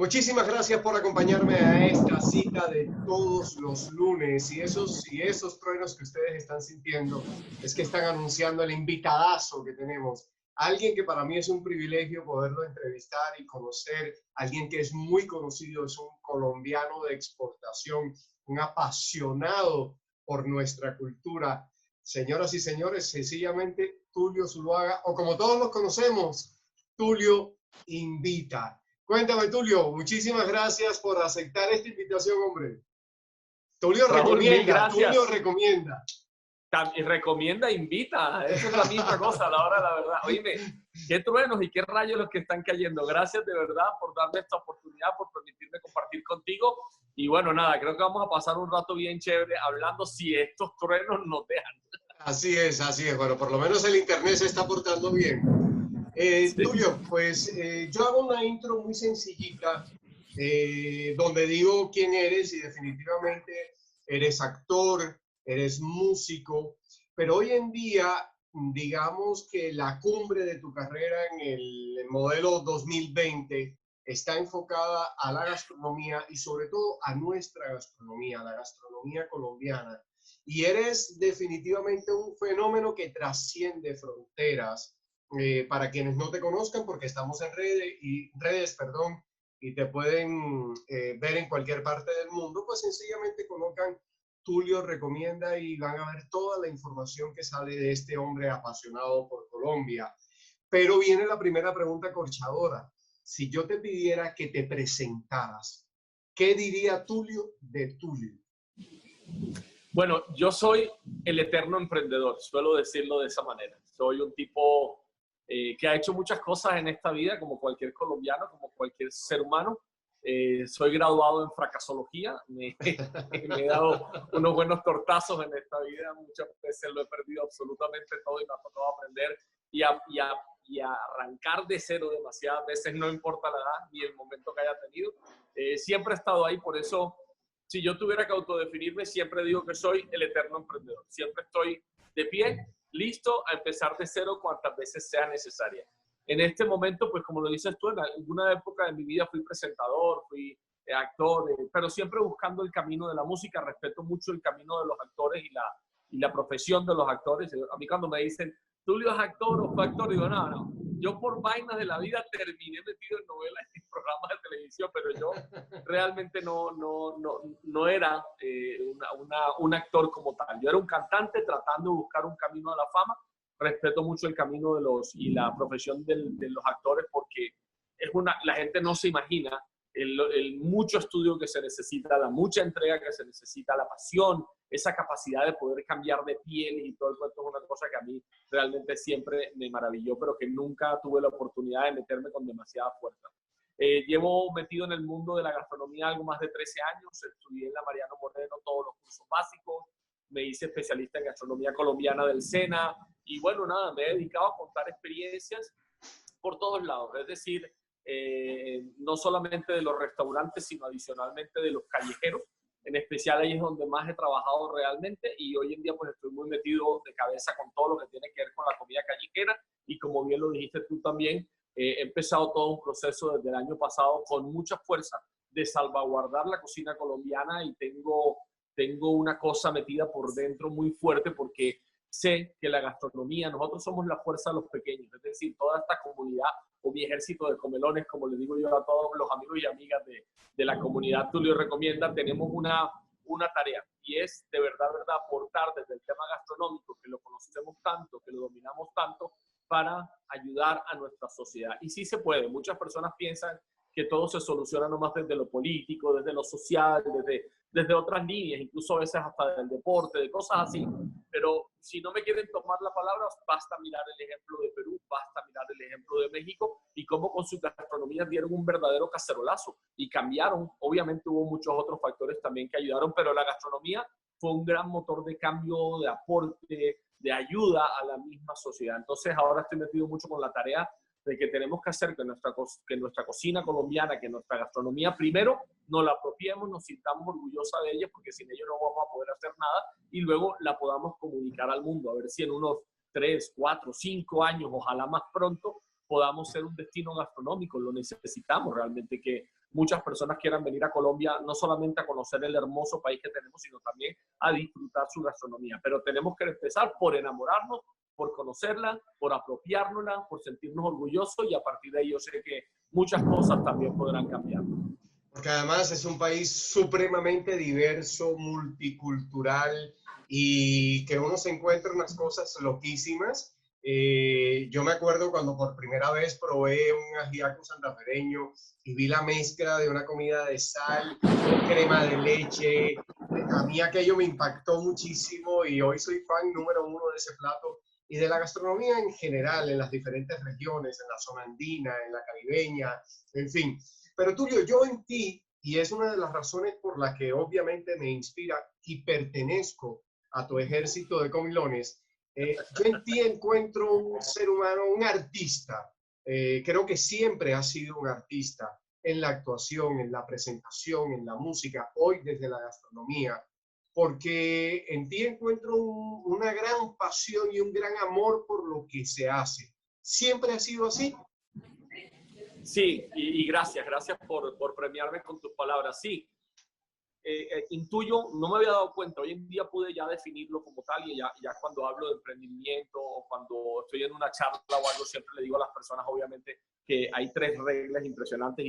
Muchísimas gracias por acompañarme a esta cita de todos los lunes. Y esos truenos que ustedes están sintiendo es que están anunciando el invitadazo que tenemos. Alguien que para mí es un privilegio poderlo entrevistar y conocer. Alguien que es muy conocido, es un colombiano de exportación, un apasionado por nuestra cultura. Señoras y señores, sencillamente Tulio Zuluaga, o como todos los conocemos, Tulio Invita. Cuéntame, Tulio, muchísimas gracias por aceptar esta invitación, hombre. Raúl, mil Tulio gracias. recomienda. Y recomienda, invita. Esa es la misma cosa a la hora de la verdad. Oíme, qué truenos y qué rayos los que están cayendo. Gracias de verdad por darme esta oportunidad, por permitirme compartir contigo. Y bueno, nada, creo que vamos a pasar un rato bien chévere hablando si estos truenos nos dejan. Así es, así es. Bueno, por lo menos el internet se está portando bien. Sí. Tulio, pues yo hago una intro muy sencillita donde digo quién eres y definitivamente eres actor, eres músico, pero hoy en día, digamos que la cumbre de tu carrera en el modelo 2020 está enfocada a la gastronomía y sobre todo a nuestra gastronomía, la gastronomía colombiana. Y eres definitivamente un fenómeno que trasciende fronteras. Para quienes no te conozcan, porque estamos en redes, perdón, y te pueden ver en cualquier parte del mundo, pues sencillamente colocan Tulio Recomienda y van a ver toda la información que sale de este hombre apasionado por Colombia. Pero viene la primera pregunta corchadora. Si yo te pidiera que te presentaras, ¿qué diría Tulio de Tulio? Bueno, yo soy el eterno emprendedor, suelo decirlo de esa manera. Soy un tipo que ha hecho muchas cosas en esta vida, como cualquier colombiano, como cualquier ser humano. Soy graduado en fracasología, me he dado unos buenos tortazos en esta vida, muchas veces lo he perdido absolutamente todo y me ha tocado aprender y a arrancar de cero demasiadas veces, no importa la edad ni el momento que haya tenido. Siempre he estado ahí, por eso si yo tuviera que autodefinirme, siempre digo que soy el eterno emprendedor. Siempre estoy de pie, listo a empezar de cero cuantas veces sea necesaria. En este momento, pues como lo dices tú, en alguna época de mi vida fui presentador, fui actor, pero siempre buscando el camino de la música. Respeto mucho el camino de los actores y la profesión de los actores. A mí cuando me dicen, Tulio es actor o fue actor, digo, no, no. Yo por vainas de la vida terminé metido en novelas y programas de televisión, pero yo realmente no era un actor como tal. Yo era un cantante tratando de buscar un camino a la fama. Respeto mucho el camino y la profesión de los actores porque la gente no se imagina el mucho estudio que se necesita, la mucha entrega que se necesita, la pasión, esa capacidad de poder cambiar de piel y todo el cuento es una cosa que a mí realmente siempre me maravilló, pero que nunca tuve la oportunidad de meterme con demasiada fuerza. Llevo metido en el mundo de la gastronomía algo más de 13 años, estudié en la Mariano Moreno todos los cursos básicos, me hice especialista en gastronomía colombiana del SENA y bueno, nada, me he dedicado a contar experiencias por todos lados, es decir, no solamente de los restaurantes, sino adicionalmente de los callejeros. En especial ahí es donde más he trabajado realmente y hoy en día pues estoy muy metido de cabeza con todo lo que tiene que ver con la comida callejera y como bien lo dijiste tú también, he empezado todo un proceso desde el año pasado con mucha fuerza de salvaguardar la cocina colombiana y tengo una cosa metida por dentro muy fuerte porque sé que la gastronomía, nosotros somos la fuerza de los pequeños, es decir, toda esta comunidad o mi ejército de comelones, como le digo yo a todos los amigos y amigas de la comunidad Tulio Recomienda, tenemos una tarea y es de verdad aportar desde el tema gastronómico, que lo conocemos tanto, que lo dominamos tanto, para ayudar a nuestra sociedad. Y sí se puede. Muchas personas piensan que todo se soluciona nomás desde lo político, desde lo social, desde otras líneas, incluso a veces hasta del deporte, de cosas así. Pero si no me quieren tomar la palabra, basta mirar el ejemplo de Perú, basta mirar el ejemplo de México y cómo con su gastronomía dieron un verdadero cacerolazo y cambiaron. Obviamente hubo muchos otros factores también que ayudaron, pero la gastronomía fue un gran motor de cambio, de aporte, de ayuda a la misma sociedad. Entonces ahora estoy metido mucho con la tarea de que tenemos que hacer que nuestra cocina colombiana, que nuestra gastronomía, primero nos la apropiemos, nos sintamos orgullosos de ella, porque sin ello no vamos a poder hacer nada, y luego la podamos comunicar al mundo, a ver si en unos 3, 4, 5 años, ojalá más pronto, podamos ser un destino gastronómico. Lo necesitamos realmente, que muchas personas quieran venir a Colombia, no solamente a conocer el hermoso país que tenemos, sino también a disfrutar su gastronomía. Pero tenemos que empezar por enamorarnos, por conocerla, por apropiárnosla, por sentirnos orgullosos, y a partir de ahí yo sé que muchas cosas también podrán cambiar. Porque además es un país supremamente diverso, multicultural, y que uno se encuentra unas cosas loquísimas. Yo me acuerdo cuando por primera vez probé un ajiaco santafereño y vi la mezcla de una comida de sal con crema de leche. A mí aquello me impactó muchísimo y hoy soy fan número uno de ese plato y de la gastronomía en general, en las diferentes regiones, en la zona andina, en la caribeña, en fin. Pero Tulio, yo en ti, y es una de las razones por las que obviamente me inspira y pertenezco a tu ejército de comilones, yo en ti encuentro un ser humano, un artista. Creo que siempre has sido un artista en la actuación, en la presentación, en la música, hoy desde la gastronomía, porque en ti encuentro una gran pasión y un gran amor por lo que se hace. ¿Siempre ha sido así? Sí, y gracias por premiarme con tus palabras. Sí, intuyo, no me había dado cuenta, hoy en día pude ya definirlo como tal, y ya cuando hablo de emprendimiento o cuando estoy en una charla o algo, siempre le digo a las personas, obviamente, que hay 3 reglas impresionantes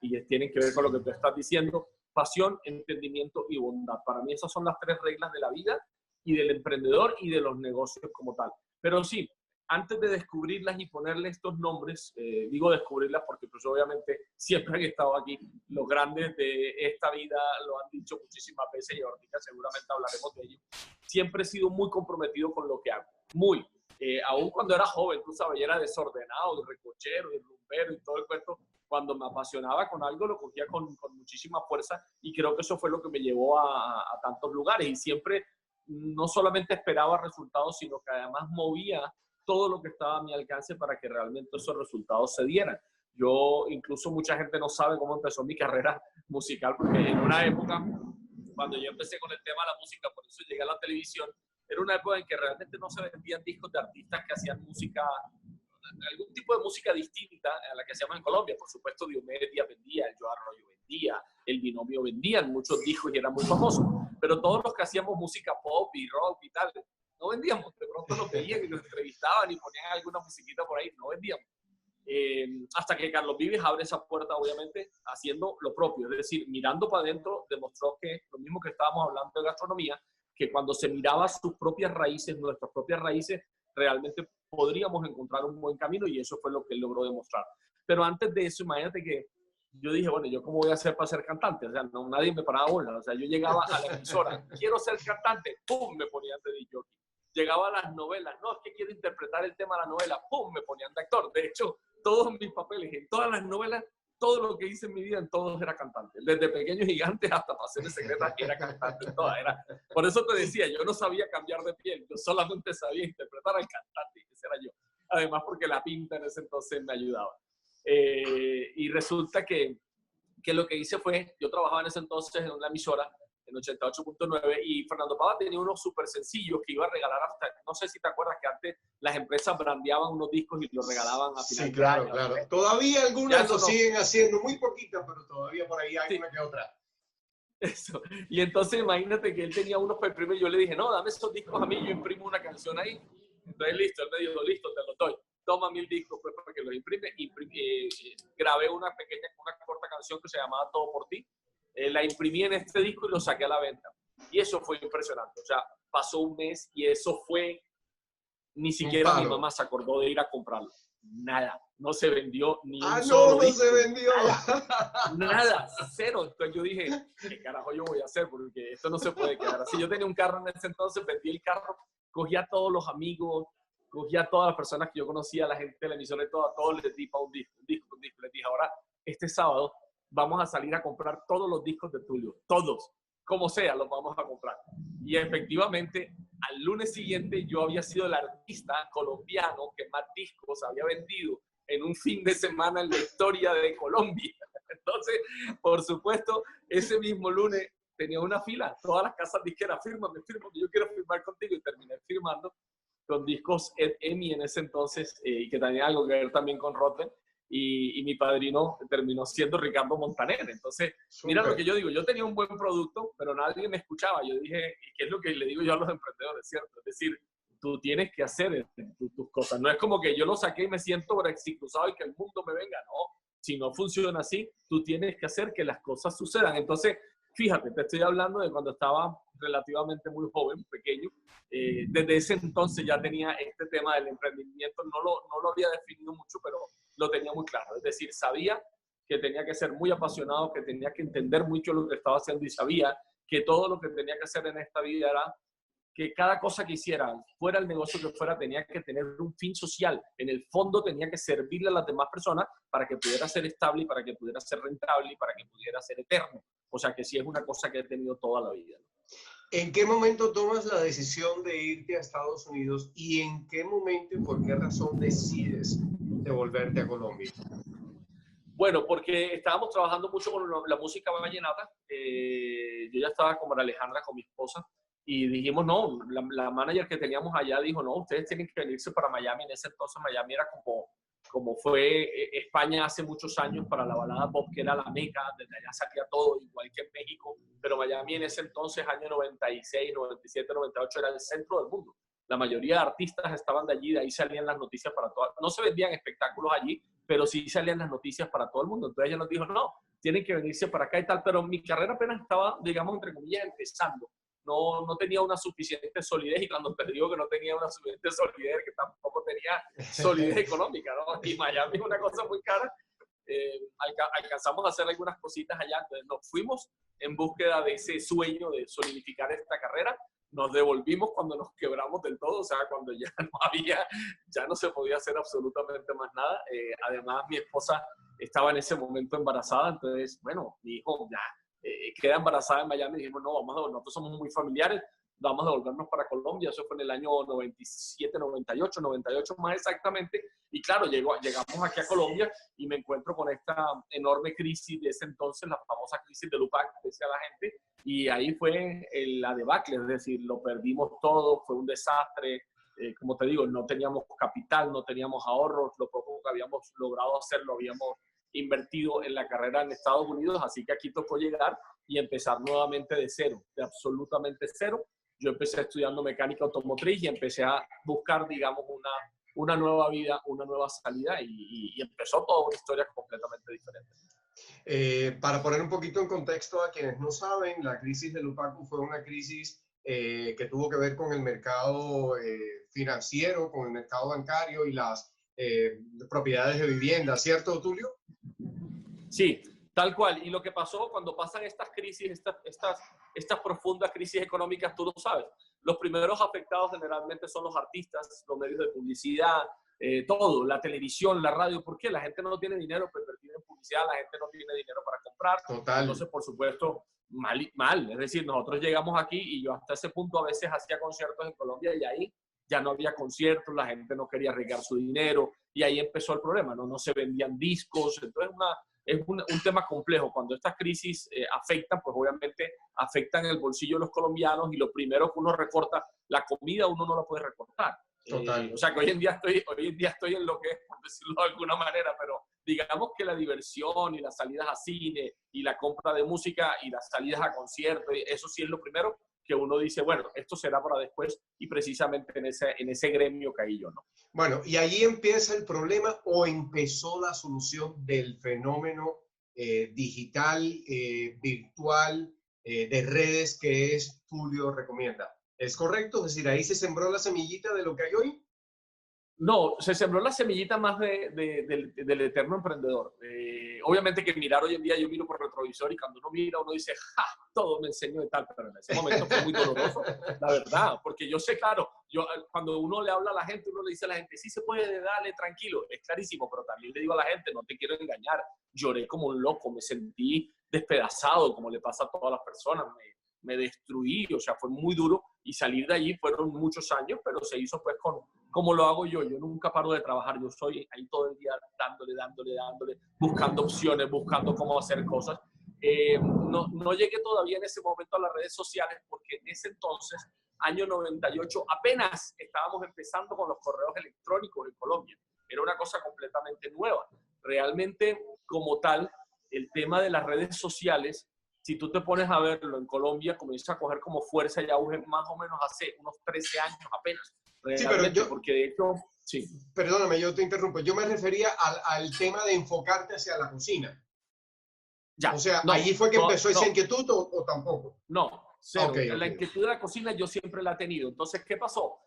y tienen que ver con lo que tú estás diciendo: pasión, entendimiento y bondad. Para mí esas son las 3 reglas de la vida y del emprendedor y de los negocios como tal. Pero sí, antes de descubrirlas y ponerle estos nombres, digo descubrirlas porque pues obviamente siempre han estado aquí. Los grandes de esta vida lo han dicho muchísimas veces y ahorita seguramente hablaremos de ello. Siempre he sido muy comprometido con lo que hago, muy. Aún cuando era joven, tú sabes, era desordenado, recochero, rumbero y todo el cuento. Cuando me apasionaba con algo, lo cogía con muchísima fuerza, y creo que eso fue lo que me llevó a tantos lugares. Y siempre no solamente esperaba resultados, sino que además movía todo lo que estaba a mi alcance para que realmente esos resultados se dieran. Yo, incluso mucha gente no sabe cómo empezó mi carrera musical, porque en una época, cuando yo empecé con el tema de la música, por eso llegué a la televisión, era una época en que realmente no se vendían discos de artistas que hacían música, algún tipo de música distinta a la que hacíamos en Colombia. Por supuesto, Diomedes vendía, el Joe Arroyo vendía, el Binomio vendían muchos discos y eran muy famosos, pero todos los que hacíamos música pop y rock y tal, no vendíamos. De pronto nos veían y nos entrevistaban y ponían alguna musiquita por ahí, no vendíamos. Hasta que Carlos Vives abre esa puerta, obviamente, haciendo lo propio, es decir, mirando para adentro, demostró que lo mismo que estábamos hablando de gastronomía, que cuando se miraba sus propias raíces, nuestras propias raíces, realmente podríamos encontrar un buen camino, y eso fue lo que él logró demostrar. Pero antes de eso, imagínate que yo dije, bueno, ¿yo cómo voy a hacer para ser cantante? O sea, no, nadie me paraba bola. O sea, yo llegaba a la emisora, quiero ser cantante, ¡pum!, me ponían de DJ. Llegaba a las novelas, no, es que quiero interpretar el tema de la novela, ¡pum!, me ponían de actor. De hecho, todos mis papeles, en todas las novelas, todo lo que hice en mi vida, en todos era cantante. Desde Pequeños Gigantes hasta Pasiones Secretas, era cantante en todas. Por eso te decía, yo no sabía cambiar de piel, yo solamente sabía interpretar al cantante, y ese era yo. Además, porque la pinta en ese entonces me ayudaba. Y resulta que lo que hice fue, yo trabajaba en ese entonces en una emisora, en 88.9, y Fernando Pava tenía unos súper sencillos que iba a regalar hasta, no sé si te acuerdas que antes las empresas brandeaban unos discos y los regalaban a final de año. Sí, claro. Todavía algunas lo siguen haciendo, muy poquitas, pero todavía por ahí hay una que otra. Eso. Y entonces imagínate que él tenía unos para imprimir, yo le dije, no, dame esos discos a mí, yo imprimo una canción ahí. Entonces, listo, él me dijo, listo, te los doy. Toma 1000 discos pues, para que los imprime. Grabé una corta canción que se llamaba Todo por ti. La imprimí en este disco y lo saqué a la venta. Y eso fue impresionante. O sea, pasó un mes y eso fue, ni siquiera mi mamá se acordó de ir a comprarlo. Nada, no se vendió ni un solo disco. Se vendió. Nada, cero. Entonces yo dije, ¿qué carajo yo voy a hacer? Porque esto no se puede quedar así. Yo tenía un carro en ese entonces, vendí el carro, cogí a todos los amigos, cogí a todas las personas que yo conocía, a la gente de la emisora y todo, a todos les di para un disco. Les dije, ahora, este sábado, vamos a salir a comprar todos los discos de Tulio, todos, como sea, los vamos a comprar. Y efectivamente, al lunes siguiente, yo había sido el artista colombiano que más discos había vendido en un fin de semana en la historia de Colombia. Entonces, por supuesto, ese mismo lunes tenía una fila, todas las casas disqueras, fírmame, yo quiero firmar contigo, y terminé firmando con discos EMI en ese entonces, y que tenía algo que ver también con Rotten. y mi padrino terminó siendo Ricardo Montaner. Entonces, mira lo que yo digo, yo tenía un buen producto, pero nadie me escuchaba. Yo dije, ¿y qué es lo que le digo yo a los emprendedores, cierto? Es decir, tú tienes que hacer tus cosas. No es como que yo lo saqué y me siento cruzado y que el mundo me venga, no. Si no funciona así, tú tienes que hacer que las cosas sucedan. Entonces, fíjate, te estoy hablando de cuando estaba relativamente muy joven, pequeño. Desde ese entonces ya tenía este tema del emprendimiento. No lo había definido mucho, pero lo tenía muy claro. Es decir, sabía que tenía que ser muy apasionado, que tenía que entender mucho lo que estaba haciendo y sabía que todo lo que tenía que hacer en esta vida era que cada cosa que hiciera, fuera el negocio que fuera, tenía que tener un fin social. En el fondo tenía que servirle a las demás personas para que pudiera ser estable y para que pudiera ser rentable y para que pudiera ser eterno. O sea que sí es una cosa que he tenido toda la vida. ¿En qué momento tomas la decisión de irte a Estados Unidos y en qué momento y por qué razón decides devolverte a Colombia? Bueno, porque estábamos trabajando mucho con la música vallenata. Yo ya estaba con María Alejandra, con mi esposa, y dijimos, no, la manager que teníamos allá dijo, no, ustedes tienen que venirse para Miami. En ese entonces Miami era como fue España hace muchos años para la balada pop, que era la meca, desde allá salía todo, igual que en México, pero Miami en ese entonces, año 96, 97, 98, era el centro del mundo. La mayoría de artistas estaban de allí, de ahí salían las noticias para todas. No se vendían espectáculos allí, pero sí salían las noticias para todo el mundo. Entonces ella nos dijo, no, tienen que venirse para acá y tal, pero mi carrera apenas estaba, digamos, entre comillas, empezando. No tenía una suficiente solidez, y cuando te digo que no tenía una suficiente solidez, que tampoco tenía solidez económica, ¿no? Y Miami es una cosa muy cara. Alcanzamos a hacer algunas cositas allá, entonces nos fuimos en búsqueda de ese sueño de solidificar esta carrera. Nos devolvimos cuando nos quebramos del todo, o sea, cuando ya no se podía hacer absolutamente más nada. Además, mi esposa estaba en ese momento embarazada, entonces, bueno, mi hijo ya queda embarazada en Miami, y dijimos, no, nosotros somos muy familiares, vamos a devolvernos para Colombia. Eso fue en el año 97, 98 más exactamente, y claro, llegamos aquí a Colombia y me encuentro con esta enorme crisis de ese entonces, la famosa crisis de Lupac, decía la gente, y ahí fue la debacle, es decir, lo perdimos todo, fue un desastre. Como te digo, no teníamos capital, no teníamos ahorros, lo poco que habíamos logrado hacer lo habíamos invertido en la carrera en Estados Unidos, así que aquí tocó llegar y empezar nuevamente de cero, de absolutamente cero. Yo empecé estudiando mecánica automotriz y empecé a buscar, digamos, una nueva vida, una nueva salida, y empezó toda una historia completamente diferente. Para poner un poquito en contexto a quienes no saben, la crisis de Lupaco fue una crisis que tuvo que ver con el mercado financiero, con el mercado bancario y las propiedades de vivienda, ¿cierto, Tulio? Sí, tal cual. Y lo que pasó cuando pasan estas crisis, estas profundas crisis económicas, tú lo sabes. Los primeros afectados generalmente son los artistas, los medios de publicidad, todo, la televisión, la radio. ¿Por qué? La gente no tiene dinero para invertir en publicidad, la gente no tiene dinero para comprar. Total. Entonces, por supuesto, mal. Es decir, nosotros llegamos aquí y yo hasta ese punto a veces hacía conciertos en Colombia y ahí ya no había conciertos, la gente no quería arriesgar su dinero y ahí empezó el problema, no se vendían discos. Entonces, es un tema complejo. Cuando estas crisis afectan, pues obviamente afectan el bolsillo de los colombianos, y lo primero que uno recorta, la comida, uno no la puede recortar. Total. O sea que hoy en día estoy en lo que es, por decirlo de alguna manera, pero digamos que la diversión y las salidas a cine y la compra de música y las salidas a conciertos, eso sí es lo primero que uno dice, bueno, esto será para después, y precisamente en ese gremio caí yo, ¿no? Bueno, y allí empieza el problema o empezó la solución del fenómeno digital, virtual, de redes que es Tulio Recomienda. ¿Es correcto? Es decir, ahí se sembró la semillita de lo que hay hoy. No, se sembró la semillita más del eterno emprendedor. Obviamente que mirar hoy en día, yo miro por retrovisor y cuando uno mira, uno dice, ¡ja! Todo me enseñó y tal, pero en ese momento fue muy doloroso, la verdad, porque yo sé, claro, cuando uno le habla a la gente, uno le dice a la gente, sí se puede, dale, tranquilo, es clarísimo, pero también le digo a la gente, no te quiero engañar, lloré como un loco, me sentí despedazado, como le pasa a todas las personas, me destruí, o sea, fue muy duro, y salir de allí fueron muchos años, pero se hizo pues como lo hago yo nunca paro de trabajar, yo soy ahí todo el día dándole, buscando opciones, buscando cómo hacer cosas. No llegué todavía en ese momento a las redes sociales, porque en ese entonces, año 98, apenas estábamos empezando con los correos electrónicos en Colombia, era una cosa completamente nueva. Realmente, como tal, el tema de las redes sociales, si tú te pones a verlo en Colombia, comienza a coger como fuerza y auge más o menos hace unos 13 años apenas, Sí, pero realmente, porque de hecho, sí. Perdóname, yo te interrumpo. Yo me refería al tema de enfocarte hacia la cocina. Ya, O sea, no, ¿allí fue que empezó esa no, inquietud o tampoco? no, cero. Ok, La ok. inquietud de la cocina yo siempre la he tenido. Entonces, ¿qué pasó?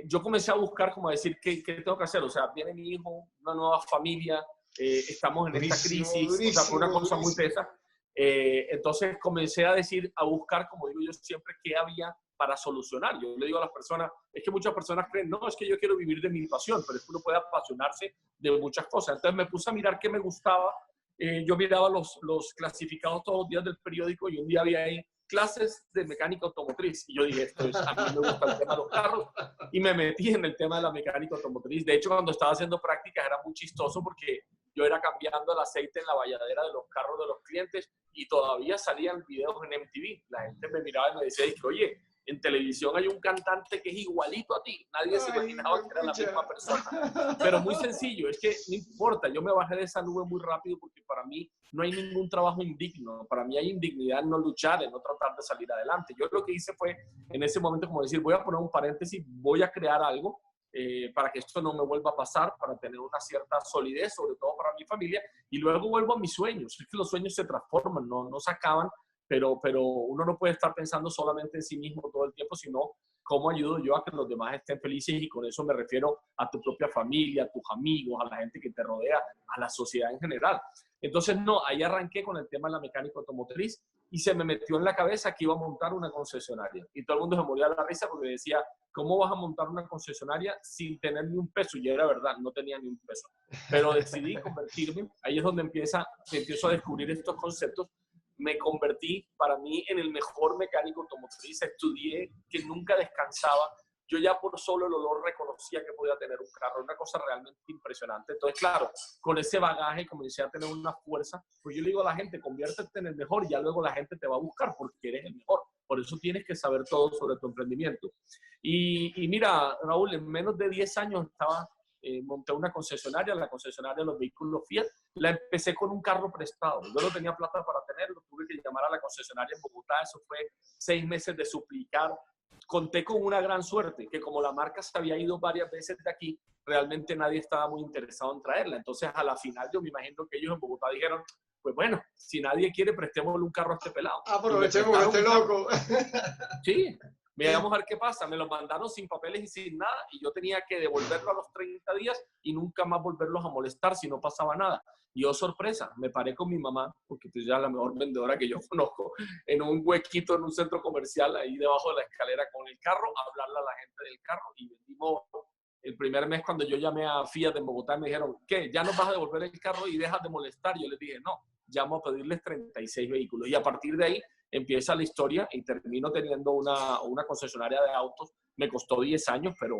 Yo comencé a buscar, como decir, ¿qué tengo que hacer? O sea, viene mi hijo, una nueva familia, estamos en esta Durísimo, crisis, o sea, fue una durísimo, cosa muy durísimo. tesa. Entonces comencé a decir, a buscar, como digo yo siempre, qué había para solucionar. Yo le digo a las personas, es que muchas personas creen, no, es que yo quiero vivir de mi pasión, pero es que uno puede apasionarse de muchas cosas. Entonces me puse a mirar qué me gustaba. Yo miraba los clasificados todos los días del periódico y un día había ahí clases de mecánica automotriz. Y yo dije, a mí me gusta el tema de los carros y me metí en el tema de la mecánica automotriz. De hecho, cuando estaba haciendo prácticas era muy chistoso porque yo era cambiando el aceite en la valladera de los carros de los clientes y todavía salían videos en MTV. La gente me miraba y me decía, oye, en televisión hay un cantante que es igualito a ti. Nadie se imaginaba que era la misma persona. Pero muy sencillo, es que no importa, yo me bajé de esa nube muy rápido porque para mí no hay ningún trabajo indigno. Para mí hay indignidad en no luchar, en no tratar de salir adelante. Yo lo que hice fue, en ese momento, como decir, voy a poner un paréntesis, voy a crear algo para que esto no me vuelva a pasar, para tener una cierta solidez, sobre todo para mi familia, y luego vuelvo a mis sueños. Es que los sueños se transforman, no se acaban, pero uno no puede estar pensando solamente en sí mismo todo el tiempo, sino cómo ayudo yo a que los demás estén felices, y con eso me refiero a tu propia familia, a tus amigos, a la gente que te rodea, a la sociedad en general. Entonces, no, ahí arranqué con el tema de la mecánica automotriz y se me metió en la cabeza que iba a montar una concesionaria. Y todo el mundo se moría de la risa porque decía, ¿cómo vas a montar una concesionaria sin tener ni un peso? Y era verdad, no tenía ni un peso. Pero decidí convertirme, ahí es donde empiezo a descubrir estos conceptos. Me convertí para mí en el mejor mecánico automotriz. Estudié que nunca descansaba. Yo ya por solo el olor reconocía que podía tener un carro, una cosa realmente impresionante. Entonces, claro, con ese bagaje comencé a tener una fuerza. Pues yo le digo a la gente, conviértete en el mejor y ya luego la gente te va a buscar porque eres el mejor. Por eso tienes que saber todo sobre tu emprendimiento. Y mira, Raúl, en menos de 10 años monté una concesionaria, la concesionaria de los vehículos Fiat. La empecé con un carro prestado. Yo no tenía plata para tenerlo, tuve que llamar a la concesionaria en Bogotá. Eso fue 6 meses de suplicar. Conté con una gran suerte, que como la marca se había ido varias veces de aquí, realmente nadie estaba muy interesado en traerla. Entonces, a la final, yo me imagino que ellos en Bogotá dijeron, pues bueno, si nadie quiere, prestémosle un carro a este pelado. Aprovechemos a este loco. Sí, vamos a ver qué pasa. Me los mandaron sin papeles y sin nada y yo tenía que devolverlo a los 30 días y nunca más volverlos a molestar si no pasaba nada. Y oh, sorpresa, me paré con mi mamá, porque tú ya la mejor vendedora que yo conozco, en un huequito en un centro comercial, ahí debajo de la escalera con el carro, a hablarle a la gente del carro y vendimos. El primer mes cuando yo llamé a Fiat en Bogotá me dijeron, ¿qué? ¿Ya nos vas a devolver el carro y dejas de molestar? Yo les dije, no, llamo a pedirles 36 vehículos. Y a partir de ahí empieza la historia y termino teniendo una concesionaria de autos. Me costó 10 años, pero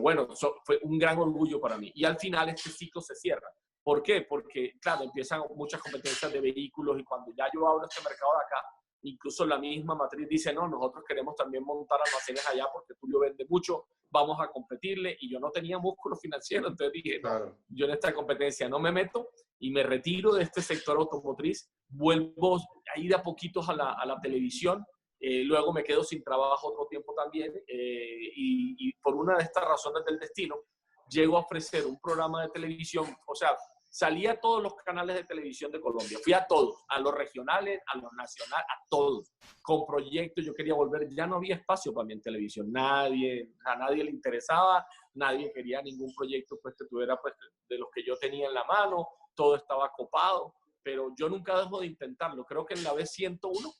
bueno, fue un gran orgullo para mí. Y al final este ciclo se cierra. ¿Por qué? Porque, claro, empiezan muchas competencias de vehículos y cuando ya yo abro este mercado de acá, incluso la misma matriz dice, no, nosotros queremos también montar almacenes allá porque Tulio vende mucho, vamos a competirle. Y yo no tenía músculo financiero, entonces dije, Claro. no, yo en esta competencia no me meto y me retiro de este sector automotriz, vuelvo a ir a poquitos a la televisión, luego me quedo sin trabajo otro tiempo también y por una de estas razones del destino, llego a ofrecer un programa de televisión, o sea, salí a todos los canales de televisión de Colombia, fui a todos, a los regionales, a los nacionales, a todos, con proyectos. Yo quería volver, ya no había espacio para mí en televisión, a nadie le interesaba, nadie quería ningún proyecto pues, que tuviera pues, de los que yo tenía en la mano, todo estaba copado, pero yo nunca dejo de intentarlo. Creo que en la vez 101,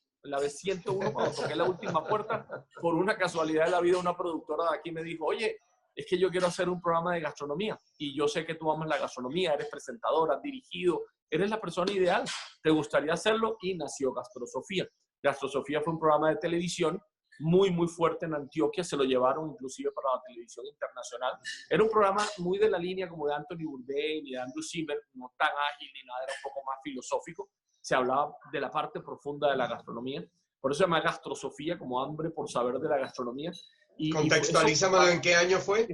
cuando toqué la última puerta, por una casualidad de la vida, una productora de aquí me dijo, oye, es que yo quiero hacer un programa de gastronomía y yo sé que tú amas la gastronomía, eres presentadora, has dirigido, eres la persona ideal, ¿te gustaría hacerlo? Y nació Gastrosofía. Gastrosofía fue un programa de televisión muy, muy fuerte en Antioquia, se lo llevaron inclusive para la televisión internacional. Era un programa muy de la línea como de Anthony Bourdain y de Andrew Zimmern, no tan ágil ni nada, era un poco más filosófico. Se hablaba de la parte profunda de la gastronomía, por eso se llama Gastrosofía, como hambre por saber de la gastronomía. Contextualízamelo, ¿en qué año fue?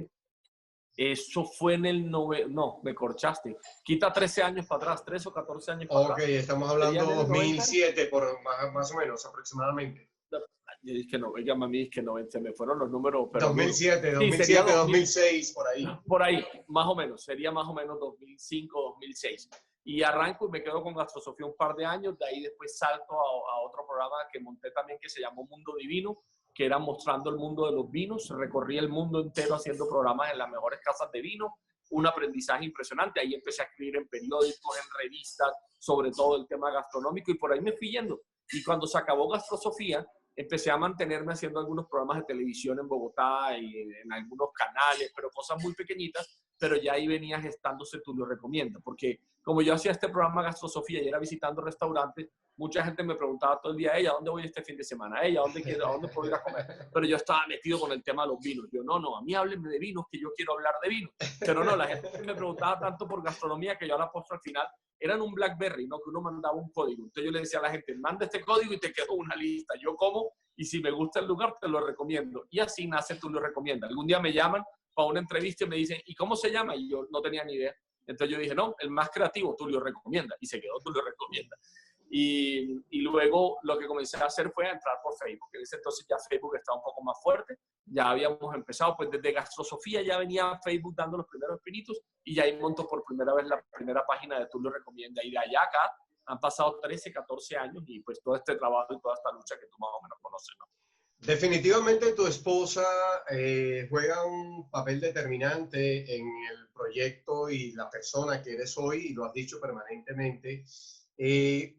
Eso fue en el no, me corchaste. Quita 13 años para atrás, 13 o 14 años para Ok, atrás. estamos Sería hablando en el 90. 2007, por más o menos, aproximadamente. Yo dije que no, oiga, mami, es que no, se me fueron los números, pero duro. 2007, Sí, sería 2007, 2000, 2006, por ahí. por ahí, más o menos, sería más o menos 2005, 2006. Y arranco y me quedo con Gastrosofía un par de años, de ahí después salto a otro programa que monté también que se llamó Mundo Divino, que era mostrando el mundo de los vinos. Recorrí el mundo entero haciendo programas en las mejores casas de vino, un aprendizaje impresionante. Ahí empecé a escribir en periódicos, en revistas, sobre todo el tema gastronómico, y por ahí me fui yendo. Y cuando se acabó Gastrosofía, empecé a mantenerme haciendo algunos programas de televisión en Bogotá y en algunos canales, pero cosas muy pequeñitas, pero ya ahí venía gestándose Tú lo recomiendas, porque como yo hacía este programa Gastrosofía y era visitando restaurantes, mucha gente me preguntaba todo el día, ella, ¿a dónde voy este fin de semana? Ella, ¿a dónde puedo ir a comer? Pero yo estaba metido con el tema de los vinos. Yo, no, a mí háblenme de vinos, que yo quiero hablar de vinos. Pero no, la gente me preguntaba tanto por gastronomía que yo a la postre al final eran un BlackBerry, ¿no? Que uno mandaba un código. Entonces yo le decía a la gente, manda este código y te quedo una lista. Yo como y si me gusta el lugar, te lo recomiendo. Y así nace Tú lo recomiendas. Algún día me llaman para una entrevista y me dicen, ¿y cómo se llama? Y yo no tenía ni idea. Entonces yo dije, no, el más creativo, Tú lo recomiendas. Y se quedó Tú lo recomiendas. Y luego lo que comencé a hacer fue a entrar por Facebook. En ese entonces ya Facebook estaba un poco más fuerte. Ya habíamos empezado, pues desde Gastrosofía ya venía Facebook dando los primeros pinitos y ya ahí montó por primera vez la primera página de Tú lo recomiendas. Y de allá acá han pasado 13, 14 años y pues todo este trabajo y toda esta lucha que tú más o menos conoces, ¿no? Definitivamente tu esposa juega un papel determinante en el proyecto y la persona que eres hoy, y lo has dicho permanentemente. Eh,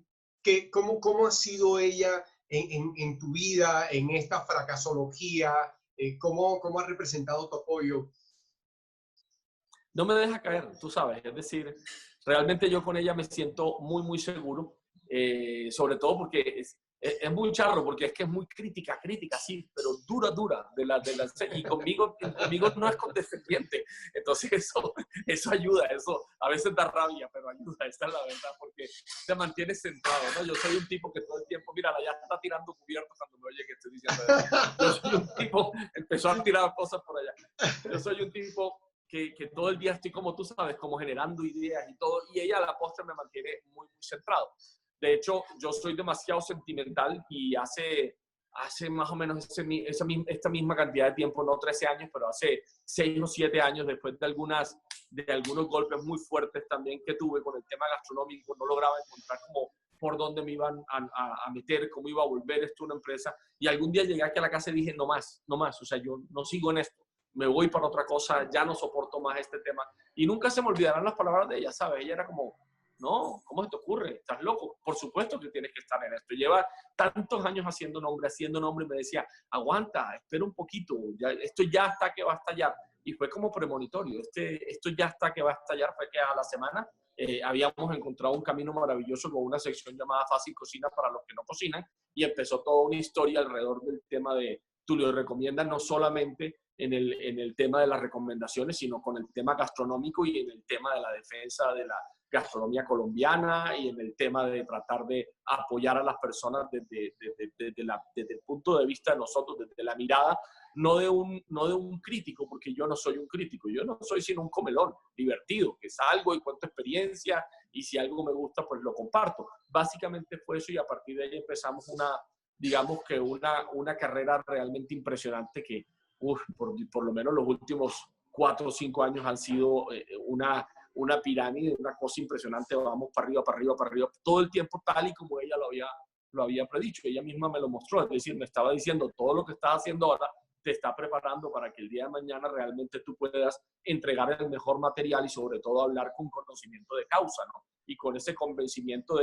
¿Cómo ha sido ella en tu vida, en esta fracasología? ¿Cómo ha representado tu apoyo? No me deja caer, tú sabes, es decir, realmente yo con ella me siento muy, muy seguro, sobre todo porque es muy charro, porque es que es muy crítica, sí, pero dura, y conmigo no es condescendiente, entonces eso ayuda, eso a veces da rabia, pero ayuda, esa es la verdad, porque te mantienes centrado, ¿no? Yo soy un tipo que todo el tiempo, mira, ya está tirando cubiertos cuando me oye que estoy diciendo eso. Yo soy un tipo, empezó a tirar cosas por allá, yo soy un tipo que todo el día estoy como tú sabes, como generando ideas y todo, y ella a la postre me mantiene muy, muy centrado. De hecho, yo soy demasiado sentimental y hace más o menos esta misma cantidad de tiempo, no 13 años, pero hace 6 o 7 años, después de algunos golpes muy fuertes también que tuve con el tema gastronómico, no lograba encontrar como por dónde me iban a meter, cómo iba a volver esto una empresa, y algún día llegué aquí a la casa y dije, no más, o sea, yo no sigo en esto, me voy para otra cosa, ya no soporto más este tema. Y nunca se me olvidarán las palabras de ella, ¿sabes? Ella era como, no, ¿cómo se te ocurre? ¿Estás loco? Por supuesto que tienes que estar en esto. Lleva tantos años haciendo nombre, y me decía, aguanta, espera un poquito, esto ya está que va a estallar. Y fue como premonitorio, esto ya está que va a estallar, fue que a la semana habíamos encontrado un camino maravilloso con una sección llamada Fácil Cocina para los que no cocinan, y empezó toda una historia alrededor del tema de Tú lo recomiendas, no solamente en el tema de las recomendaciones, sino con el tema gastronómico y en el tema de la defensa de la gastronomía colombiana y en el tema de tratar de apoyar a las personas desde el punto de vista de nosotros, desde la mirada, no de un crítico, porque yo no soy un crítico, yo no soy sino un comelón divertido, que salgo y cuento experiencia y si algo me gusta, pues lo comparto. Básicamente fue eso y a partir de ahí empezamos digamos que una carrera realmente impresionante que por lo menos los últimos 4 o 5 años han sido una pirámide, una cosa impresionante, vamos para arriba, para arriba, para arriba, todo el tiempo tal y como ella lo había predicho, ella misma me lo mostró, es decir, me estaba diciendo todo lo que estás haciendo ahora te está preparando para que el día de mañana realmente tú puedas entregar el mejor material y sobre todo hablar con conocimiento de causa, ¿no? Y con ese convencimiento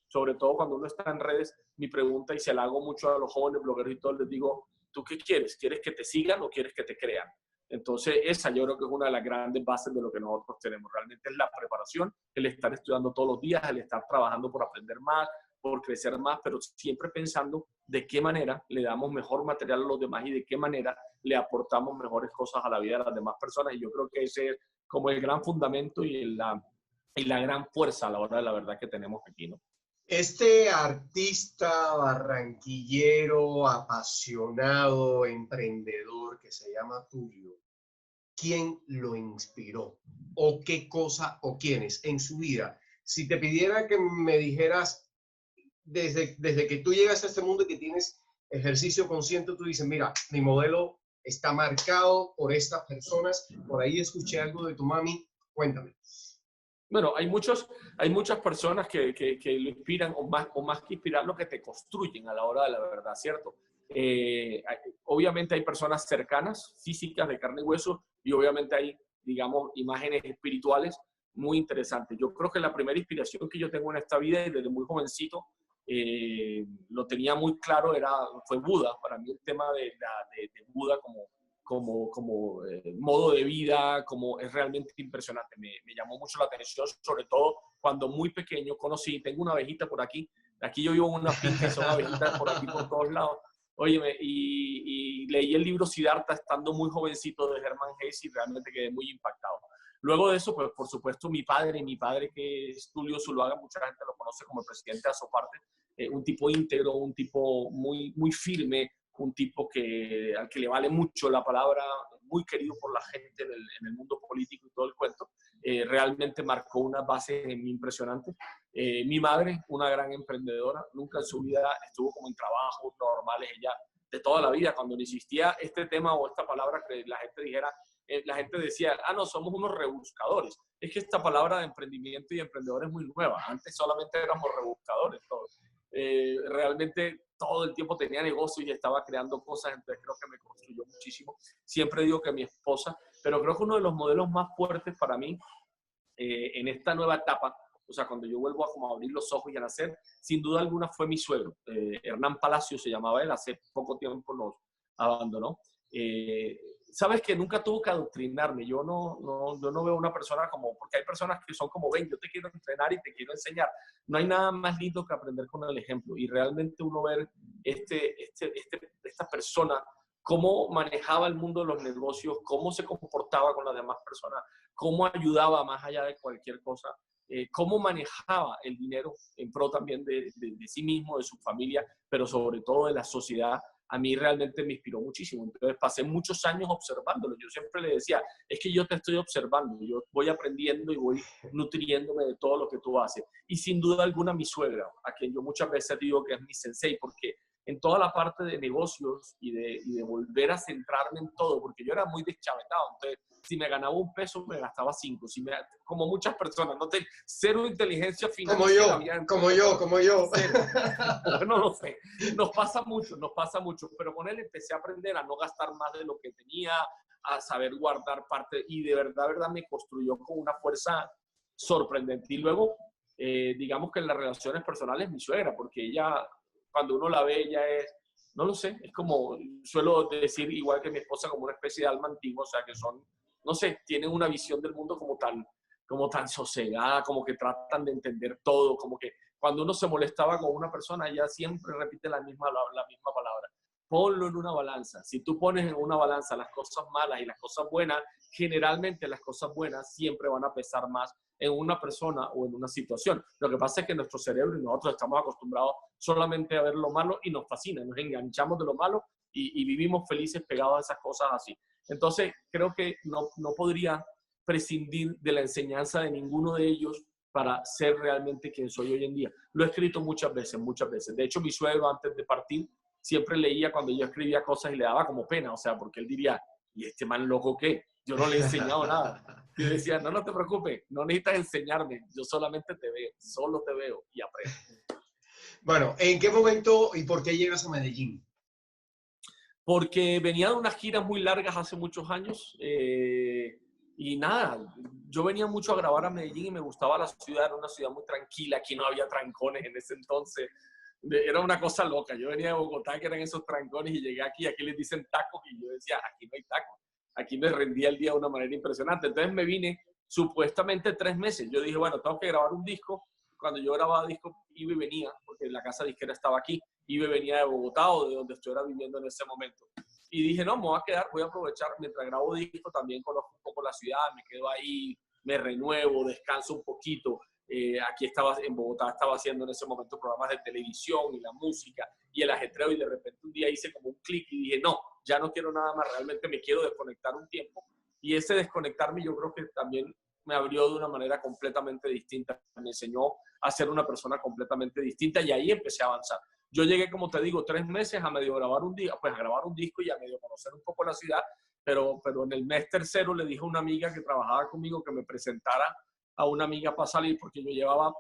sobre todo cuando uno está en redes, mi pregunta, y se la hago mucho a los jóvenes blogueros y todo, les digo, ¿tú qué quieres? ¿Quieres que te sigan o quieres que te crean? Entonces, esa yo creo que es una de las grandes bases de lo que nosotros tenemos. Realmente es la preparación, el estar estudiando todos los días, el estar trabajando por aprender más, por crecer más, pero siempre pensando de qué manera le damos mejor material a los demás y de qué manera le aportamos mejores cosas a la vida de las demás personas. Y yo creo que ese es como el gran fundamento y la gran fuerza a la hora de la verdad que tenemos aquí, ¿no? Este artista barranquillero, apasionado, emprendedor que se llama Tulio, quién lo inspiró o qué cosa o quiénes en su vida. Si te pidiera que me dijeras desde que tú llegas a este mundo y que tienes ejercicio consciente, tú dices, mira, mi modelo está marcado por estas personas, por ahí escuché algo de tu mami, cuéntame. Bueno, hay muchas personas que lo inspiran o más que inspirar, lo que te construyen a la hora de la verdad, ¿cierto? Obviamente hay personas cercanas, físicas, de carne y hueso, y obviamente hay, digamos, imágenes espirituales muy interesantes. Yo creo que la primera inspiración que yo tengo en esta vida, y desde muy jovencito, lo tenía muy claro, fue Buda. Para mí el tema de Buda como modo de vida, como es realmente impresionante. Me llamó mucho la atención, sobre todo cuando muy pequeño conocí, tengo una abejita por aquí yo vivo en una finca y son abejitas por aquí por todos lados. Óyeme, y leí el libro Siddhartha estando muy jovencito de Hermann Hesse y realmente quedé muy impactado. Luego de eso, pues por supuesto mi padre que es Tulio Zuluaga, mucha gente lo conoce como el presidente de Azoparte, un tipo íntegro, un tipo muy firme, un tipo al que le vale mucho la palabra, muy querido por la gente en el mundo político y todo el cuento. Realmente marcó unas bases impresionantes. Mi madre, una gran emprendedora, nunca en su vida estuvo como en trabajos normales, ella de toda la vida, cuando no existía este tema o esta palabra que la gente dijera, la gente decía, no, somos unos rebuscadores. Es que esta palabra de emprendimiento y emprendedor es muy nueva. Antes solamente éramos rebuscadores todos. Realmente todo el tiempo tenía negocios y estaba creando cosas, entonces creo que me construyó muchísimo. Siempre digo que mi esposa, pero creo que uno de los modelos más fuertes para mí en esta nueva etapa, o sea, cuando yo vuelvo a como abrir los ojos y a nacer, sin duda alguna fue mi suegro. Hernán Palacio se llamaba él, hace poco tiempo nos abandonó. Sabes que nunca tuvo que adoctrinarme. Yo no veo una persona como, porque hay personas que son como, ven, yo te quiero entrenar y te quiero enseñar. No hay nada más lindo que aprender con el ejemplo. Y realmente uno ver esta persona, cómo manejaba el mundo de los negocios, cómo se comportaba con las demás personas, cómo ayudaba más allá de cualquier cosa, cómo manejaba el dinero en pro también de sí mismo, de su familia, pero sobre todo de la sociedad. A mí realmente me inspiró muchísimo. Entonces pasé muchos años observándolo. Yo siempre le decía, es que yo te estoy observando, yo voy aprendiendo y voy nutriéndome de todo lo que tú haces. Y sin duda alguna mi suegra, a quien yo muchas veces digo que es mi sensei, porque en toda la parte de negocios y de volver a centrarme en todo, porque yo era muy deschavetado. Entonces, si me ganaba un peso, me gastaba 5. Como muchas personas, cero inteligencia financiera. Como yo. Cero. No lo sé. Nos pasa mucho. Pero con él empecé a aprender a no gastar más de lo que tenía, a saber guardar parte, y de verdad me construyó con una fuerza sorprendente. Y luego, digamos que en las relaciones personales, mi suegra, porque ella, cuando uno la ve, ella es, no lo sé, es como, suelo decir, igual que mi esposa, como una especie de alma antigua, o sea, que son, no sé, tienen una visión del mundo como tan sosegada, como que tratan de entender todo, como que cuando uno se molestaba con una persona, ella siempre repite la misma palabra. Ponlo en una balanza. Si tú pones en una balanza las cosas malas y las cosas buenas, generalmente las cosas buenas siempre van a pesar más en una persona o en una situación. Lo que pasa es que nuestro cerebro y nosotros estamos acostumbrados solamente a ver lo malo y nos fascina, nos enganchamos de lo malo y vivimos felices pegados a esas cosas así. Entonces, creo que no podría prescindir de la enseñanza de ninguno de ellos para ser realmente quien soy hoy en día. Lo he escrito muchas veces. De hecho, mi suegro, antes de partir, siempre leía cuando yo escribía cosas y le daba como pena, o sea, porque él diría, ¿y este man loco qué? Yo no le he enseñado nada. Y yo decía, no te preocupes, no necesitas enseñarme, yo solamente te veo, solo te veo y aprendo. Bueno, ¿en qué momento y por qué llegas a Medellín? Porque venía de unas giras muy largas hace muchos años y nada, yo venía mucho a grabar a Medellín y me gustaba la ciudad, era una ciudad muy tranquila, aquí no había trancones en ese entonces, era una cosa loca. Yo venía de Bogotá, que eran esos trancones, y llegué aquí les dicen tacos, y yo decía, aquí no hay tacos, aquí me rendía el día de una manera impresionante. Entonces me vine supuestamente 3 meses, yo dije, bueno, tengo que grabar un disco. Cuando yo grababa disco, iba y venía, porque la casa disquera estaba aquí, iba y venía de Bogotá o de donde estuviera viviendo en ese momento. Y dije, no, me voy a quedar, voy a aprovechar, mientras grabo disco, también conozco un poco la ciudad, me quedo ahí, me renuevo, descanso un poquito. Aquí en Bogotá estaba haciendo en ese momento programas de televisión y la música y el ajetreo, y de repente un día hice como un clic y dije, no, ya no quiero nada más, realmente me quiero desconectar un tiempo. Y ese desconectarme yo creo que también me abrió de una manera completamente distinta. Me enseñó a ser una persona completamente distinta y ahí empecé a avanzar. Yo llegué, como te digo, 3 meses a medio grabar un día, pues a grabar un disco y a medio conocer un poco la ciudad, pero en el mes tercero le dije a una amiga que trabajaba conmigo que me presentara a una amiga para salir, porque yo llevaba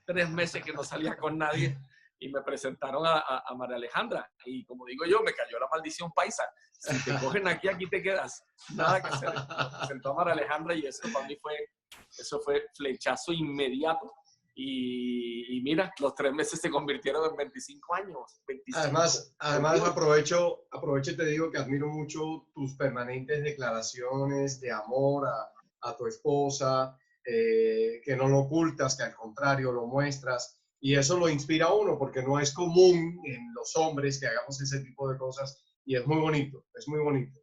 3 meses que no salía con nadie y me presentaron a María Alejandra. Y como digo yo, me cayó la maldición paisa. Si te cogen aquí, aquí te quedas. Nada que hacer. Me presentó a María Alejandra y eso para mí fue flechazo inmediato. Y mira, los 3 meses se convirtieron en 25 años. 25. Además aprovecho y te digo que admiro mucho tus permanentes declaraciones de amor a tu esposa, que no lo ocultas, que al contrario lo muestras. Y eso lo inspira a uno, porque no es común en los hombres que hagamos ese tipo de cosas. Y es muy bonito, es muy bonito.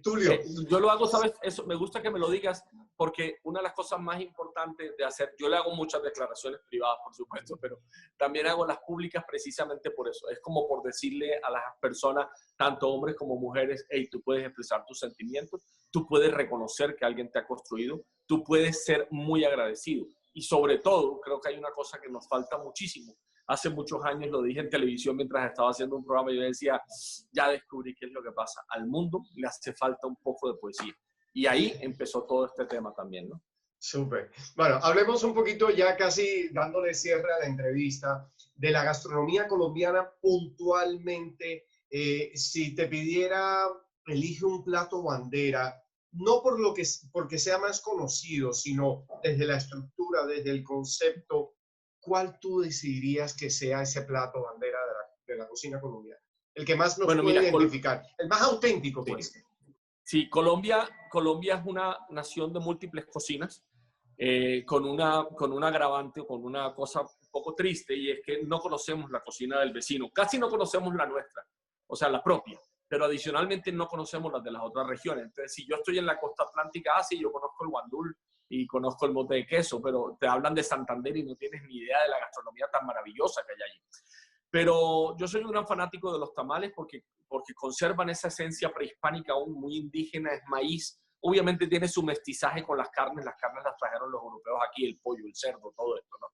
Tulio. Yo lo hago, ¿sabes? Eso, me gusta que me lo digas, porque una de las cosas más importantes de hacer, yo le hago muchas declaraciones privadas, por supuesto, pero también hago las públicas precisamente por eso. Es como por decirle a las personas, tanto hombres como mujeres, hey, tú puedes expresar tus sentimientos, tú puedes reconocer que alguien te ha construido, tú puedes ser muy agradecido. Y sobre todo, creo que hay una cosa que nos falta muchísimo. Hace muchos años lo dije en televisión mientras estaba haciendo un programa y yo decía, ya descubrí qué es lo que pasa. Al mundo le hace falta un poco de poesía. Y ahí empezó todo este tema también, ¿no? Súper. Bueno, hablemos un poquito ya casi dándole cierre a la entrevista de la gastronomía colombiana puntualmente. Si te pidiera, elige un plato bandera, no porque sea más conocido, sino desde la estructura, desde el concepto, ¿cuál tú decidirías que sea ese plato bandera de la cocina colombiana? El que más nos puede identificar, el más auténtico, pues. Sí, Colombia es una nación de múltiples cocinas, con un agravante o con una cosa un poco triste, y es que no conocemos la cocina del vecino. Casi no conocemos la nuestra, o sea, la propia, pero adicionalmente no conocemos las de las otras regiones. Entonces, si yo estoy en la costa atlántica, sí, yo conozco el guandul y conozco el mote de queso, pero te hablan de Santander y no tienes ni idea de la gastronomía tan maravillosa que hay allí. Pero yo soy un gran fanático de los tamales porque conservan esa esencia prehispánica aún muy indígena, es maíz. Obviamente tiene su mestizaje con las carnes las trajeron los europeos aquí, el pollo, el cerdo, todo esto, ¿no?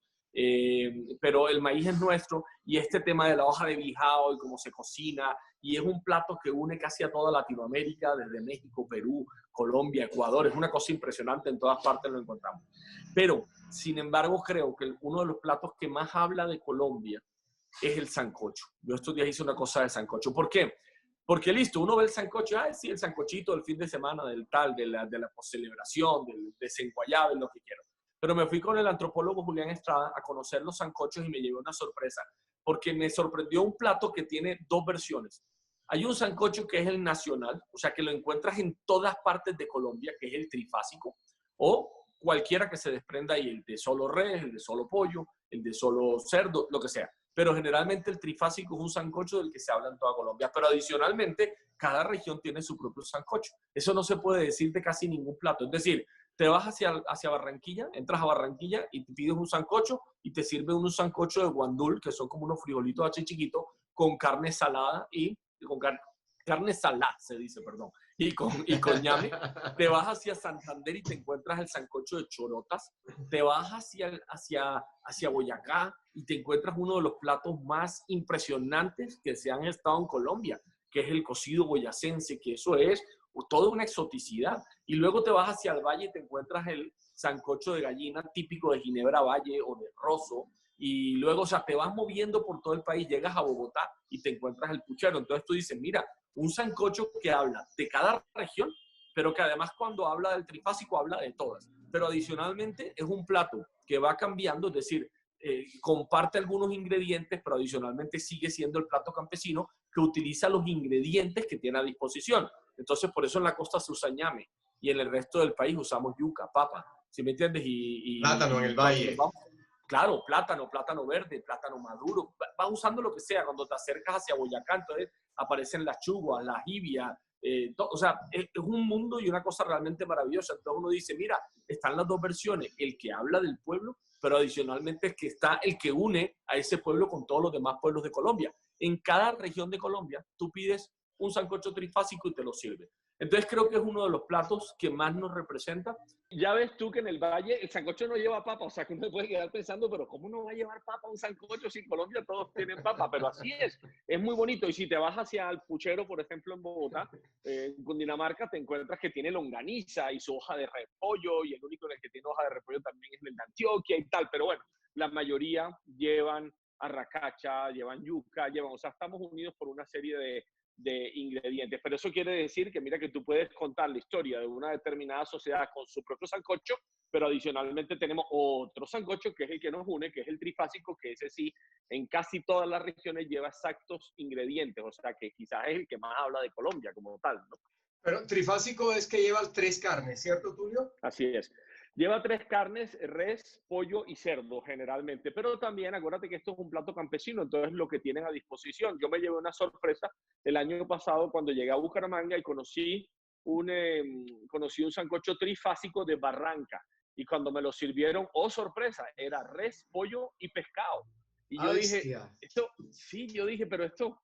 Pero el maíz es nuestro, y este tema de la hoja de bijao y cómo se cocina, y es un plato que une casi a toda Latinoamérica, desde México, Perú, Colombia, Ecuador. Es una cosa impresionante, en todas partes lo encontramos. Pero, sin embargo, creo que uno de los platos que más habla de Colombia es el sancocho. Yo estos días hice una cosa de sancocho. ¿Por qué? Porque listo, uno ve el sancocho, sí, el sancochito del fin de semana, del tal, de la celebración, del desenguayado, lo que quiero. Pero me fui con el antropólogo Julián Estrada a conocer los sancochos y me llevé una sorpresa, porque me sorprendió un plato que tiene 2 versiones. Hay un sancocho que es el nacional, o sea, que lo encuentras en todas partes de Colombia, que es el trifásico, o cualquiera que se desprenda ahí, el de solo res, el de solo pollo, el de solo cerdo, lo que sea. Pero generalmente el trifásico es un sancocho del que se habla en toda Colombia. Pero adicionalmente, cada región tiene su propio sancocho. Eso no se puede decir de casi ningún plato. Es decir, te vas hacia Barranquilla, entras a Barranquilla y te pides un sancocho y te sirven un sancocho de guandul, que son como unos frijolitos así chiquitos, con carne salada y con carne salada, se dice, perdón, y con ñame. Te vas hacia Santander y te encuentras el sancocho de chorotas. Te vas hacia Boyacá y te encuentras uno de los platos más impresionantes que se han estado en Colombia, que es el cocido boyacense, que eso es toda una exoticidad. Y luego te vas hacia el valle y te encuentras el sancocho de gallina típico de Ginebra Valle o de Rosso. Y luego, o sea, te vas moviendo por todo el país, llegas a Bogotá y te encuentras el puchero. Entonces tú dices, mira, un sancocho que habla de cada región, pero que además cuando habla del trifásico habla de todas. Pero adicionalmente es un plato que va cambiando, es decir, comparte algunos ingredientes, pero adicionalmente sigue siendo el plato campesino que utiliza los ingredientes que tiene a disposición. Entonces, por eso en la costa se usa ñame y en el resto del país usamos yuca, papa, ¿sí me entiendes? Plátano en el valle. Claro, plátano verde, plátano maduro, vas usando lo que sea. Cuando te acercas hacia Boyacá, entonces aparecen las chuguas, las jibias, o sea, es un mundo y una cosa realmente maravillosa. Entonces uno dice, mira, están las 2 versiones, el que habla del pueblo, pero adicionalmente es que está el que une a ese pueblo con todos los demás pueblos de Colombia. En cada región de Colombia, tú pides un sancocho trifásico y te lo sirve. Entonces creo que es uno de los platos que más nos representa. Ya ves tú que en el Valle el sancocho no lleva papa, o sea que uno puede quedar pensando, pero ¿cómo no va a llevar papa un sancocho si en Colombia todos tienen papa? Pero así es muy bonito. Y si te vas hacia el Puchero, por ejemplo, en Bogotá, en Cundinamarca, te encuentras que tiene longaniza y su hoja de repollo, y el único en el que tiene hoja de repollo también es el de Antioquia y tal, pero bueno, la mayoría llevan arracacha, llevan yuca, o sea, estamos unidos por una serie de ingredientes. Pero eso quiere decir que mira que tú puedes contar la historia de una determinada sociedad con su propio sancocho, pero adicionalmente tenemos otro sancocho que es el que nos une, que es el trifásico, que ese sí, en casi todas las regiones lleva exactos ingredientes, o sea que quizás es el que más habla de Colombia como tal, ¿no? Pero trifásico es que lleva 3 carnes, ¿cierto, Tulio? Así es. Lleva 3 carnes, res, pollo y cerdo generalmente, pero también acuérdate que esto es un plato campesino, entonces lo que tienen a disposición. Yo me llevé una sorpresa el año pasado cuando llegué a Bucaramanga y conocí un sancocho trifásico de Barranca. Y cuando me lo sirvieron, oh sorpresa, era res, pollo y pescado. Y yo dije, ¡Hostia! yo dije, pero esto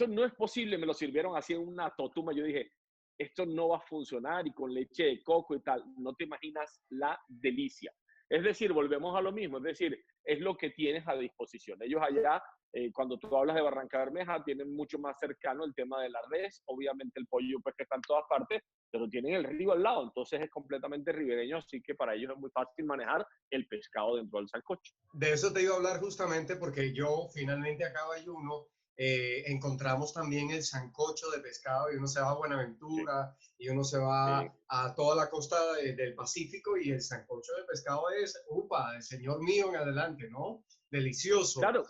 no es posible. Me lo sirvieron así en una totuma. Yo dije, esto no va a funcionar y con leche de coco y tal, no te imaginas la delicia. Es decir, volvemos a lo mismo, es decir, es lo que tienes a disposición. Ellos allá, cuando tú hablas de Barranca Bermeja, tienen mucho más cercano el tema de la res, obviamente el pollo pues que está en todas partes, pero tienen el río al lado, entonces es completamente ribereño, así que para ellos es muy fácil manejar el pescado dentro del sancocho. De eso te iba a hablar justamente porque yo finalmente acá ayuno. Encontramos también el sancocho de pescado y uno se va a Sí, Buenaventura y uno se va sí. a toda la costa del Pacífico y el sancocho de pescado es, upa, el señor mío en adelante, ¿no? Delicioso. Claro,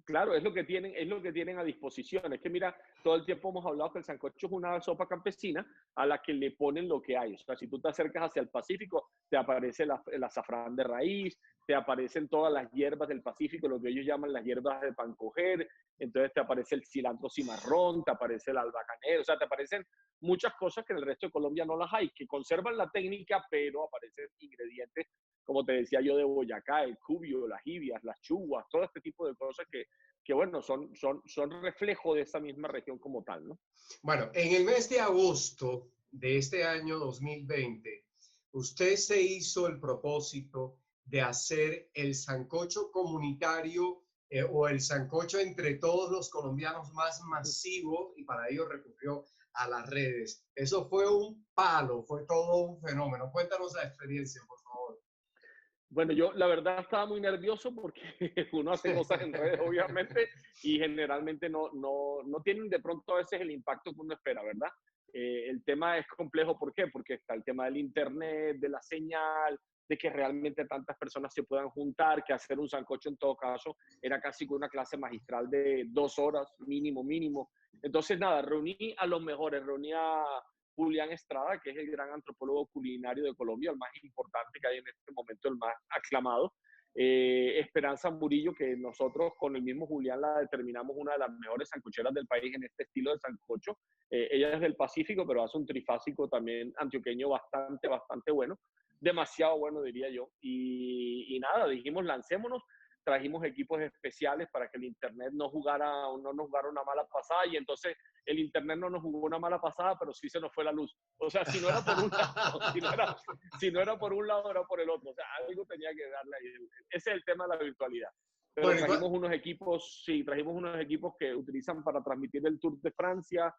claro, es lo que tienen a disposición. Es que mira, todo el tiempo hemos hablado que el sancocho es una sopa campesina a la que le ponen lo que hay. O sea, si tú te acercas hacia el Pacífico, te aparece el azafrán de raíz, te aparecen todas las hierbas del Pacífico, lo que ellos llaman las hierbas de pancoger, entonces te aparece el cilantro cimarrón, te aparece el albacanero, o sea, te aparecen muchas cosas que en el resto de Colombia no las hay, que conservan la técnica, pero aparecen ingredientes como te decía yo, de Boyacá, el cubio, las jibias, las chuguas, todo este tipo de cosas que bueno, son reflejo de esa misma región como tal, ¿no? Bueno, en el mes de agosto de este año 2020, usted se hizo el propósito de hacer el sancocho comunitario o el sancocho entre todos los colombianos más masivo y para ello recurrió a las redes. Eso fue un palo, fue todo un fenómeno. Cuéntanos la experiencia, por favor. Bueno, yo la verdad estaba muy nervioso porque uno hace cosas en redes, obviamente, y generalmente no tienen de pronto a veces el impacto que uno espera, ¿verdad? El tema es complejo, ¿por qué? Porque está el tema del internet, de la señal, de que realmente tantas personas se puedan juntar, que hacer un sancocho en todo caso era casi que una clase magistral de 2 horas, mínimo. Entonces, nada, reuní a los mejores, reuní a Julián Estrada, que es el gran antropólogo culinario de Colombia, el más importante que hay en este momento, el más aclamado. Esperanza Murillo, que nosotros con el mismo Julián la determinamos una de las mejores sancocheras del país en este estilo de sancocho. Ella es del Pacífico, pero hace un trifásico también antioqueño bastante bueno. Demasiado bueno, diría yo. Y nada, dijimos, lancémonos. Trajimos equipos especiales para que el internet no nos jugara una mala pasada, y entonces el internet no nos jugó una mala pasada, pero sí se nos fue la luz. O sea, si no era por un lado, si no era por un lado, era por el otro. O sea, algo tenía que darle ahí. Ese es el tema de la virtualidad. Pero Bueno, trajimos unos equipos que utilizan para transmitir el Tour de Francia,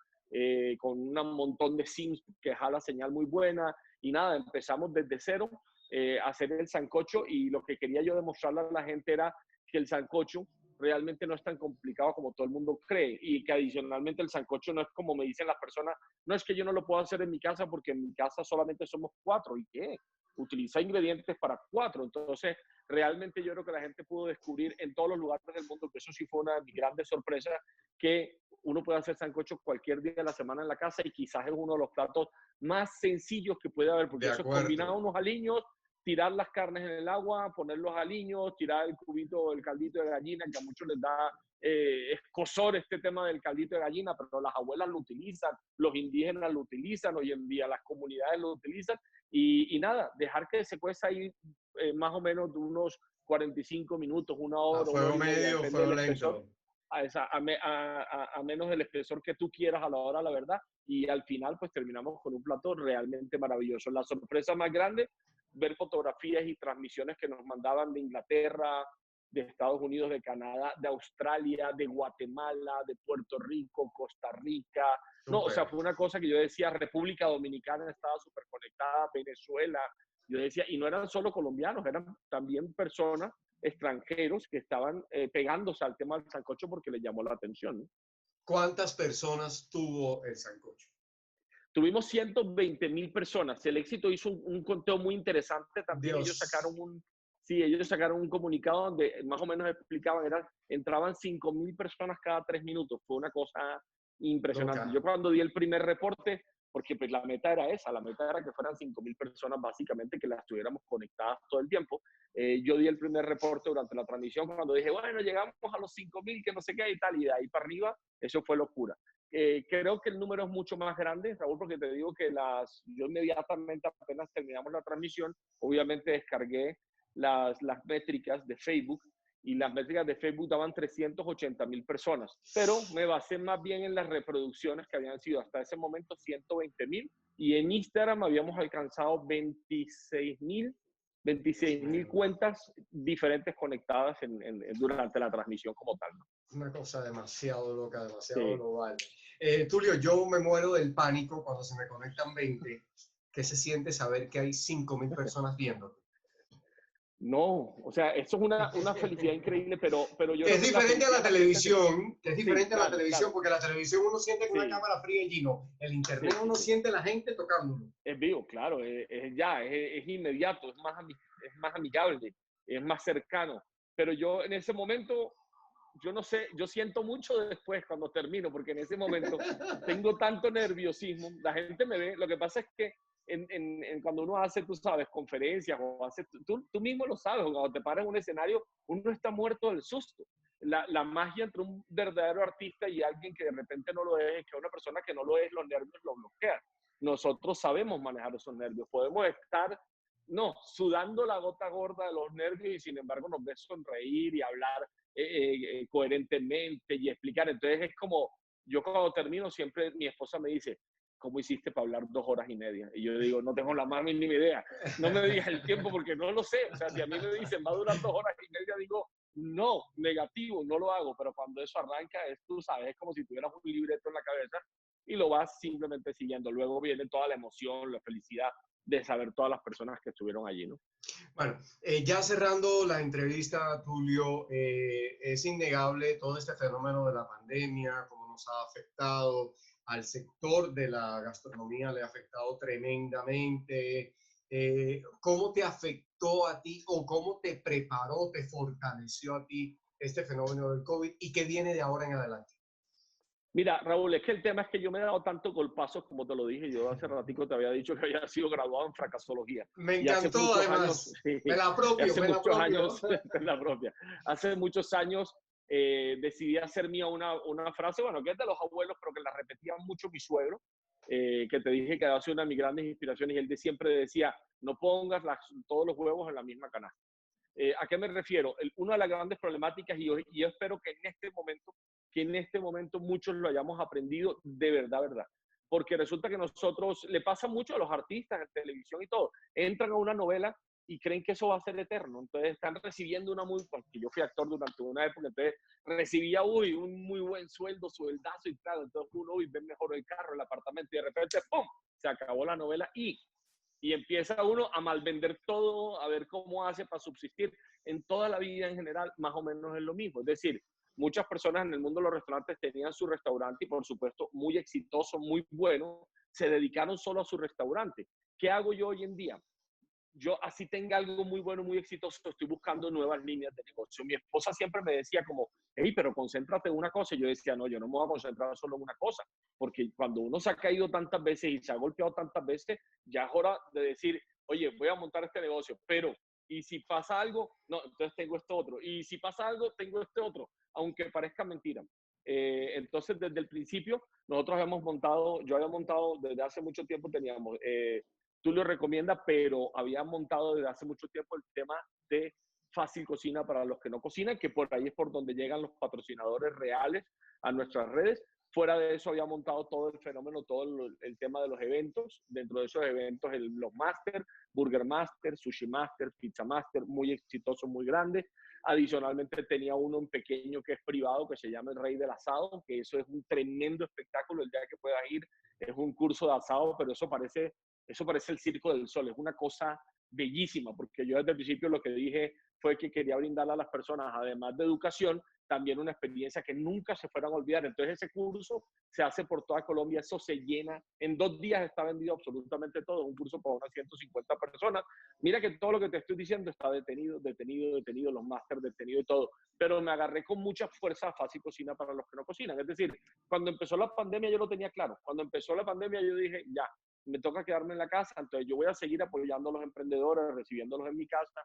con un montón de sims que jala señal muy buena. Y nada, empezamos desde cero a hacer el sancocho, y lo que quería yo demostrarle a la gente era que el sancocho realmente no es tan complicado como todo el mundo cree, y que adicionalmente el sancocho no es como me dicen las personas, no es que yo no lo puedo hacer en mi casa porque en mi casa solamente somos 4, ¿y qué? Utiliza ingredientes para 4, entonces realmente yo creo que la gente pudo descubrir en todos los lugares del mundo, que eso sí fue una de mis grandes sorpresas, que uno puede hacer sancocho cualquier día de la semana en la casa, y quizás es uno de los platos más sencillos que puede haber, porque de eso es combinar acuerdo. unos aliños, tirar las carnes en el agua, poner los aliños, tirar el cubito, el caldito de gallina, que a muchos les da escozor este tema del caldito de gallina, pero las abuelas lo utilizan, los indígenas lo utilizan, hoy en día las comunidades lo utilizan, y nada, dejar que se cueza ahí más o menos de unos 45 minutos, una A hora, una fuego hora y media, medio, depende fuego del espesor. lento. a menos del espesor que tú quieras a la hora, la verdad. Y al final, pues terminamos con un plato realmente maravilloso. La sorpresa más grande, ver fotografías y transmisiones que nos mandaban de Inglaterra, de Estados Unidos, de Canadá, de Australia, de Guatemala, de Puerto Rico, Costa Rica. No, o sea, Súper. fue una cosa que yo decía, República Dominicana estaba súper conectada, Venezuela. Yo decía, y no eran solo colombianos, eran también personas extranjeros que estaban pegándose al tema del sancocho porque les llamó la atención, ¿no? ¿Cuántas personas tuvo el sancocho? Tuvimos 120,000 personas. El Éxito hizo un conteo muy interesante. También Dios, ellos sacaron un comunicado donde más o menos explicaban, entraban 5,000 personas cada 3 minutos. Fue una cosa impresionante. Yo loca. cuando di el primer reporte, porque pues la meta era esa, la meta era que fueran 5,000 personas básicamente, que las tuviéramos conectadas todo el tiempo. Yo di el primer reporte durante la transmisión cuando dije, bueno, llegamos a los 5,000, que no sé qué y tal, y de ahí para arriba, eso fue locura. Creo que el número es mucho más grande, Raúl, porque te digo que yo inmediatamente apenas terminamos la transmisión, obviamente descargué las métricas de Facebook y las métricas de Facebook daban 380,000 personas, pero me basé más bien en las reproducciones que habían sido hasta ese momento 120,000 y en Instagram habíamos alcanzado 26,000 cuentas diferentes conectadas durante la transmisión como tal, ¿no? Una cosa demasiado loca, demasiado Sí. global. Tulio, yo me muero del pánico cuando se me conectan 20. ¿Qué se siente saber que hay 5.000 personas viendo? No, o sea, eso es una felicidad increíble, pero yo Que creo es que la diferente a la felicidad más grande que... televisión, que es Sí, diferente a la claro, televisión, claro, porque la televisión uno siente que una sí, cámara fría y no. El internet sí, sí, uno sí. siente la gente tocándolo. Es vivo, claro, es inmediato, es más amigable, es más cercano. Pero yo en ese momento, yo no sé, yo siento mucho después cuando termino, porque en ese momento tengo tanto nerviosismo, la gente me ve, lo que pasa es que cuando uno hace, tú sabes, conferencias o hace, tú mismo lo sabes, cuando te paras en un escenario, uno está muerto del susto. La magia entre un verdadero artista y alguien que de repente no lo es que una persona que no lo es, los nervios lo bloquean. Nosotros sabemos manejar esos nervios, podemos estar, no, sudando la gota gorda de los nervios y sin embargo nos ves sonreír y hablar coherentemente y explicar. Entonces es como, yo cuando termino siempre mi esposa me dice, ¿cómo hiciste para hablar 2 horas y media? Y yo digo, no tengo la más mínima idea. No me digas el tiempo porque no lo sé. O sea, si a mí me dicen, va a durar 2 horas y media, digo, no, negativo, no lo hago. Pero cuando eso arranca, tú sabes, es como si tuvieras un libreto en la cabeza y lo vas simplemente siguiendo. Luego viene toda la emoción, la felicidad de saber todas las personas que estuvieron allí, ¿no? Bueno, ya cerrando la entrevista, Tulio, es innegable todo este fenómeno de la pandemia, cómo nos ha afectado al sector de la gastronomía, le ha afectado tremendamente. ¿Cómo te afectó a ti o cómo te preparó, te fortaleció a ti este fenómeno del COVID y qué viene de ahora en adelante? Mira, Raúl, es que el tema es que yo me he dado tantos golpazos, como te lo dije, yo hace ratico te había dicho que había sido graduado en fracasología. Me Y hace encantó muchos años, además, sí, me la apropio, hace me la muchos apropio. años, en la propia, hace muchos años decidí hacer mía una frase, bueno, que es de los abuelos, pero que la repetía mucho mi suegro, que te dije que ha sido una de mis grandes inspiraciones, y él siempre decía, no pongas todos los huevos en la misma canasta. ¿A qué me refiero? Una de las grandes problemáticas, y yo espero que en este momento muchos lo hayamos aprendido de verdad, verdad. Porque resulta que nosotros, le pasa mucho a los artistas en televisión y todo, entran a una novela y creen que eso va a ser eterno. Entonces están recibiendo porque yo fui actor durante una época, entonces recibía, un muy buen sueldazo y claro, entonces uno, ve mejor el carro, el apartamento y de repente, ¡pum!, se acabó la novela y empieza uno a malvender todo, a ver cómo hace para subsistir. En toda la vida en general, más o menos es lo mismo. Es decir, muchas personas en el mundo de los restaurantes tenían su restaurante y, por supuesto, muy exitoso, muy bueno, se dedicaron solo a su restaurante. ¿Qué hago yo hoy en día? Yo así tenga algo muy bueno, muy exitoso, estoy buscando nuevas líneas de negocio. Mi esposa siempre me decía como, hey, pero concéntrate en una cosa. Y yo decía, no, yo no me voy a concentrar solo en una cosa, porque cuando uno se ha caído tantas veces y se ha golpeado tantas veces, ya es hora de decir, oye, voy a montar este negocio, pero, ¿y si pasa algo? No, entonces tengo esto otro. Y si pasa algo, tengo este otro, aunque parezca mentira. Entonces, desde el principio, yo había montado desde hace mucho tiempo, tú lo recomiendas, pero había montado desde hace mucho tiempo el tema de Fácil Cocina para los que no cocinan, que por ahí es por donde llegan los patrocinadores reales a nuestras redes. Fuera de eso había montado todo el fenómeno, todo el tema de los eventos. Dentro de esos eventos, los Master, Burger Master, Sushi Master, Pizza Master, muy exitoso, muy grande. Adicionalmente tenía uno en pequeño que es privado, que se llama El Rey del Asado, que eso es un tremendo espectáculo. El día que puedas ir, es un curso de asado, pero eso parece el Circo del Sol. Es una cosa bellísima, porque yo desde el principio lo que dije fue que quería brindarle a las personas, además de educación, también una experiencia que nunca se fueran a olvidar. Entonces ese curso se hace por toda Colombia, eso se llena. En 2 días está vendido absolutamente todo, un curso para unas 150 personas. Mira que todo lo que te estoy diciendo está detenido, los máster detenido y todo. Pero me agarré con mucha fuerza a Fácil Cocina para los que no cocinan. Es decir, cuando empezó la pandemia yo lo tenía claro. Cuando empezó la pandemia yo dije, ya, me toca quedarme en la casa, entonces yo voy a seguir apoyando a los emprendedores, recibiéndolos en mi casa.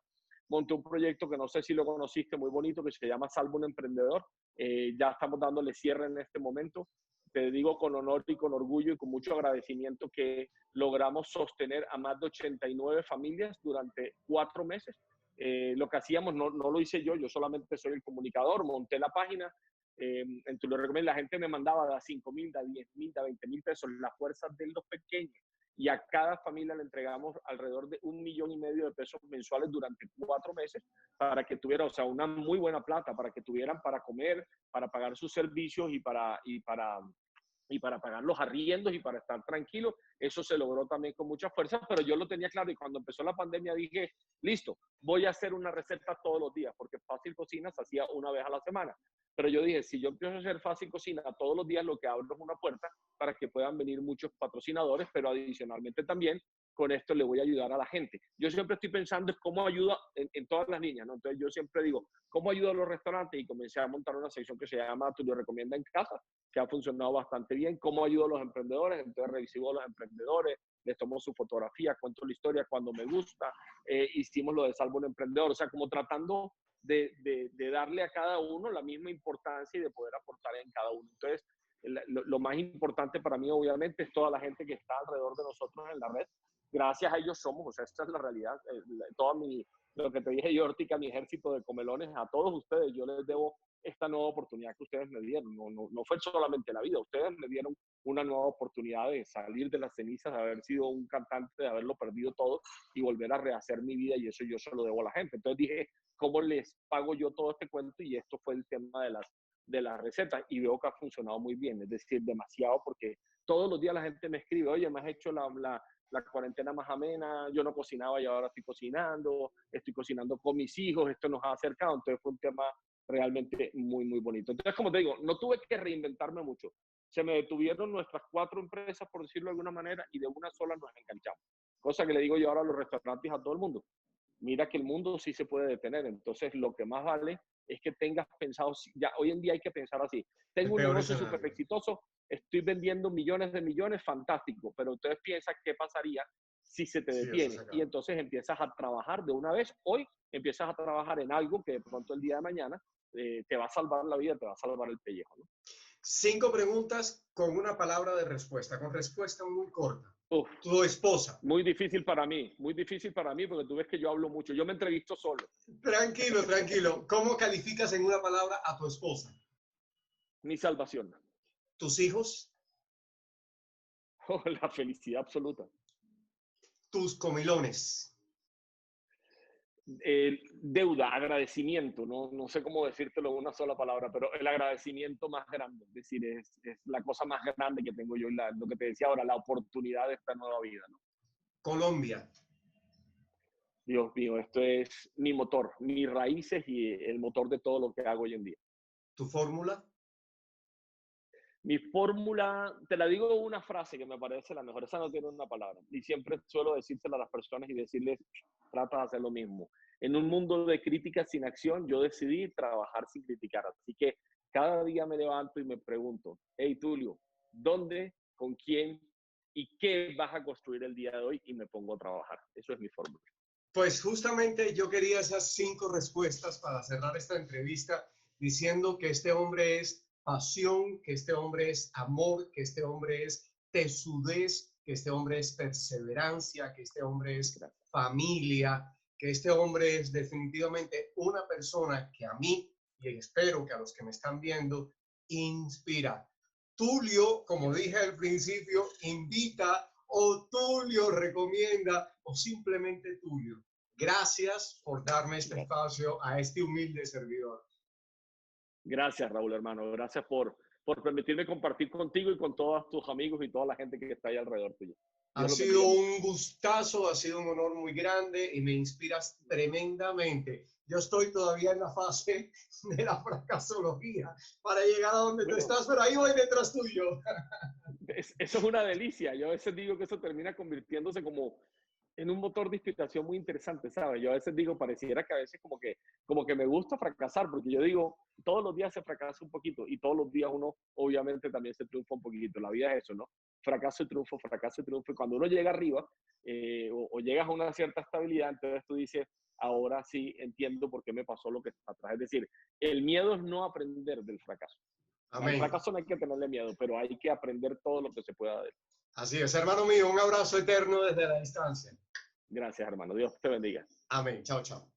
Monté un proyecto que no sé si lo conociste, muy bonito, que se llama Salva un Emprendedor. Ya estamos dándole cierre en este momento. Te digo con honor y con orgullo y con mucho agradecimiento que logramos sostener a más de 89 familias durante 4 meses. Lo que hacíamos no lo hice yo solamente soy el comunicador, monté la página. En Tu Lo Recomiendo, la gente me mandaba de 5,000, de 10,000, de 20,000 pesos, las fuerzas de los pequeños. Y a cada familia le entregamos alrededor de 1,5 millones de pesos mensuales durante 4 meses para que tuviera, o sea, una muy buena plata, para que tuvieran para comer, para pagar sus servicios y para pagar los arriendos y para estar tranquilos. Eso se logró también con mucha fuerza, pero yo lo tenía claro y cuando empezó la pandemia dije, listo, voy a hacer una receta todos los días, porque Fácil Cocina se hacía una vez a la semana. Pero yo dije, si yo empiezo a hacer Fácil Cocina todos los días, lo que abro es una puerta para que puedan venir muchos patrocinadores, pero adicionalmente también con esto le voy a ayudar a la gente. Yo siempre estoy pensando en cómo ayuda en todas las líneas, ¿no? Entonces yo siempre digo, ¿cómo ayudo a los restaurantes? Y comencé a montar una sección que se llama Tu Lo Recomienda en Casa, que ha funcionado bastante bien. ¿Cómo ayudo a los emprendedores? Entonces recibo a los emprendedores, les tomo su fotografía, cuento la historia cuando me gusta. Hicimos lo de Salva un Emprendedor, o sea, como tratando de darle a cada uno la misma importancia y de poder aportar en cada uno. Entonces, lo más importante para mí, obviamente, es toda la gente que está alrededor de nosotros en la red. Gracias a ellos somos, o sea, esta es la realidad. Lo que te dije yo, Ortica, mi ejército de comelones, a todos ustedes, yo les debo esta nueva oportunidad que ustedes me dieron. No fue solamente la vida, ustedes me dieron una nueva oportunidad de salir de las cenizas, de haber sido un cantante, de haberlo perdido todo y volver a rehacer mi vida, y eso yo se lo debo a la gente. Entonces dije, ¿cómo les pago yo todo este cuento? Y esto fue el tema de las recetas, y veo que ha funcionado muy bien, es decir, demasiado, porque todos los días la gente me escribe, oye, me has hecho la cuarentena más amena, yo no cocinaba y ahora estoy cocinando con mis hijos, esto nos ha acercado. Entonces fue un tema realmente muy, muy bonito. Entonces, como te digo, no tuve que reinventarme mucho. Se me detuvieron nuestras 4 empresas, por decirlo de alguna manera, y de una sola nos enganchamos. Cosa que le digo yo ahora a los restaurantes, a todo el mundo. Mira que el mundo sí se puede detener. Entonces, lo que más vale es que tengas pensado, ya hoy en día hay que pensar así. Tengo un negocio súper exitoso, estoy vendiendo millones de millones, fantástico, pero entonces piensas qué pasaría si se te detiene, y entonces empiezas a trabajar de una vez. Hoy empiezas a trabajar en algo que de pronto el día de mañana te va a salvar la vida, te va a salvar el pellejo, ¿no? 5 preguntas con una palabra de respuesta, con respuesta muy corta. Uf, tu esposa. Muy difícil para mí, porque tú ves que yo hablo mucho, yo me entrevisto solo. Tranquilo, tranquilo. ¿Cómo calificas en una palabra a tu esposa? Mi salvación. ¿Tus hijos? Oh, la felicidad absoluta. ¿Tus comilones? Deuda, agradecimiento, no sé cómo decírtelo en una sola palabra, pero el agradecimiento más grande, es decir, es la cosa más grande que tengo yo, lo que te decía ahora, la oportunidad de esta nueva vida, ¿no? Colombia. Dios mío, esto es mi motor, mis raíces y el motor de todo lo que hago hoy en día. ¿Tu fórmula? Mi fórmula, te la digo una frase que me parece la mejor, esa no tiene una palabra, y siempre suelo decírsela a las personas y decirles, trata de hacer lo mismo. En un mundo de críticas sin acción, yo decidí trabajar sin criticar, así que cada día me levanto y me pregunto, hey Tulio, ¿dónde, con quién y qué vas a construir el día de hoy? Y me pongo a trabajar. Eso es mi fórmula. Pues justamente yo quería esas 5 respuestas para cerrar esta entrevista, diciendo que este hombre es pasión, que este hombre es amor, que este hombre es tesudez, que este hombre es perseverancia, que este hombre es familia, que este hombre es definitivamente una persona que a mí, y espero que a los que me están viendo, inspira. Tulio, como dije al principio, invita, o Tulio recomienda, o simplemente Tulio. Gracias por darme este espacio a este humilde servidor. Gracias, Raúl, hermano. Gracias por permitirme compartir contigo y con todos tus amigos y toda la gente que está ahí alrededor tuyo. Ha sido un gustazo, ha sido un honor muy grande y me inspiras tremendamente. Yo estoy todavía en la fase de la fracasología para llegar a donde tú estás, pero ahí voy detrás tuyo. Eso es una delicia. Yo a veces digo que eso termina convirtiéndose como en un motor de inspiración muy interesante, ¿sabes? Yo a veces digo, pareciera que a veces como que me gusta fracasar, porque yo digo, todos los días se fracasa un poquito y todos los días uno obviamente también se triunfa un poquito. La vida es eso, ¿no? Fracaso y triunfo, fracaso y triunfo. Y cuando uno llega arriba o llegas a una cierta estabilidad, entonces tú dices, ahora sí entiendo por qué me pasó lo que está atrás. Es decir, el miedo es no aprender del fracaso. Al fracaso no hay que tenerle miedo, pero hay que aprender todo lo que se pueda de él. Así es, hermano mío, un abrazo eterno desde la distancia. Gracias, hermano. Dios te bendiga. Amén. Chao, chao.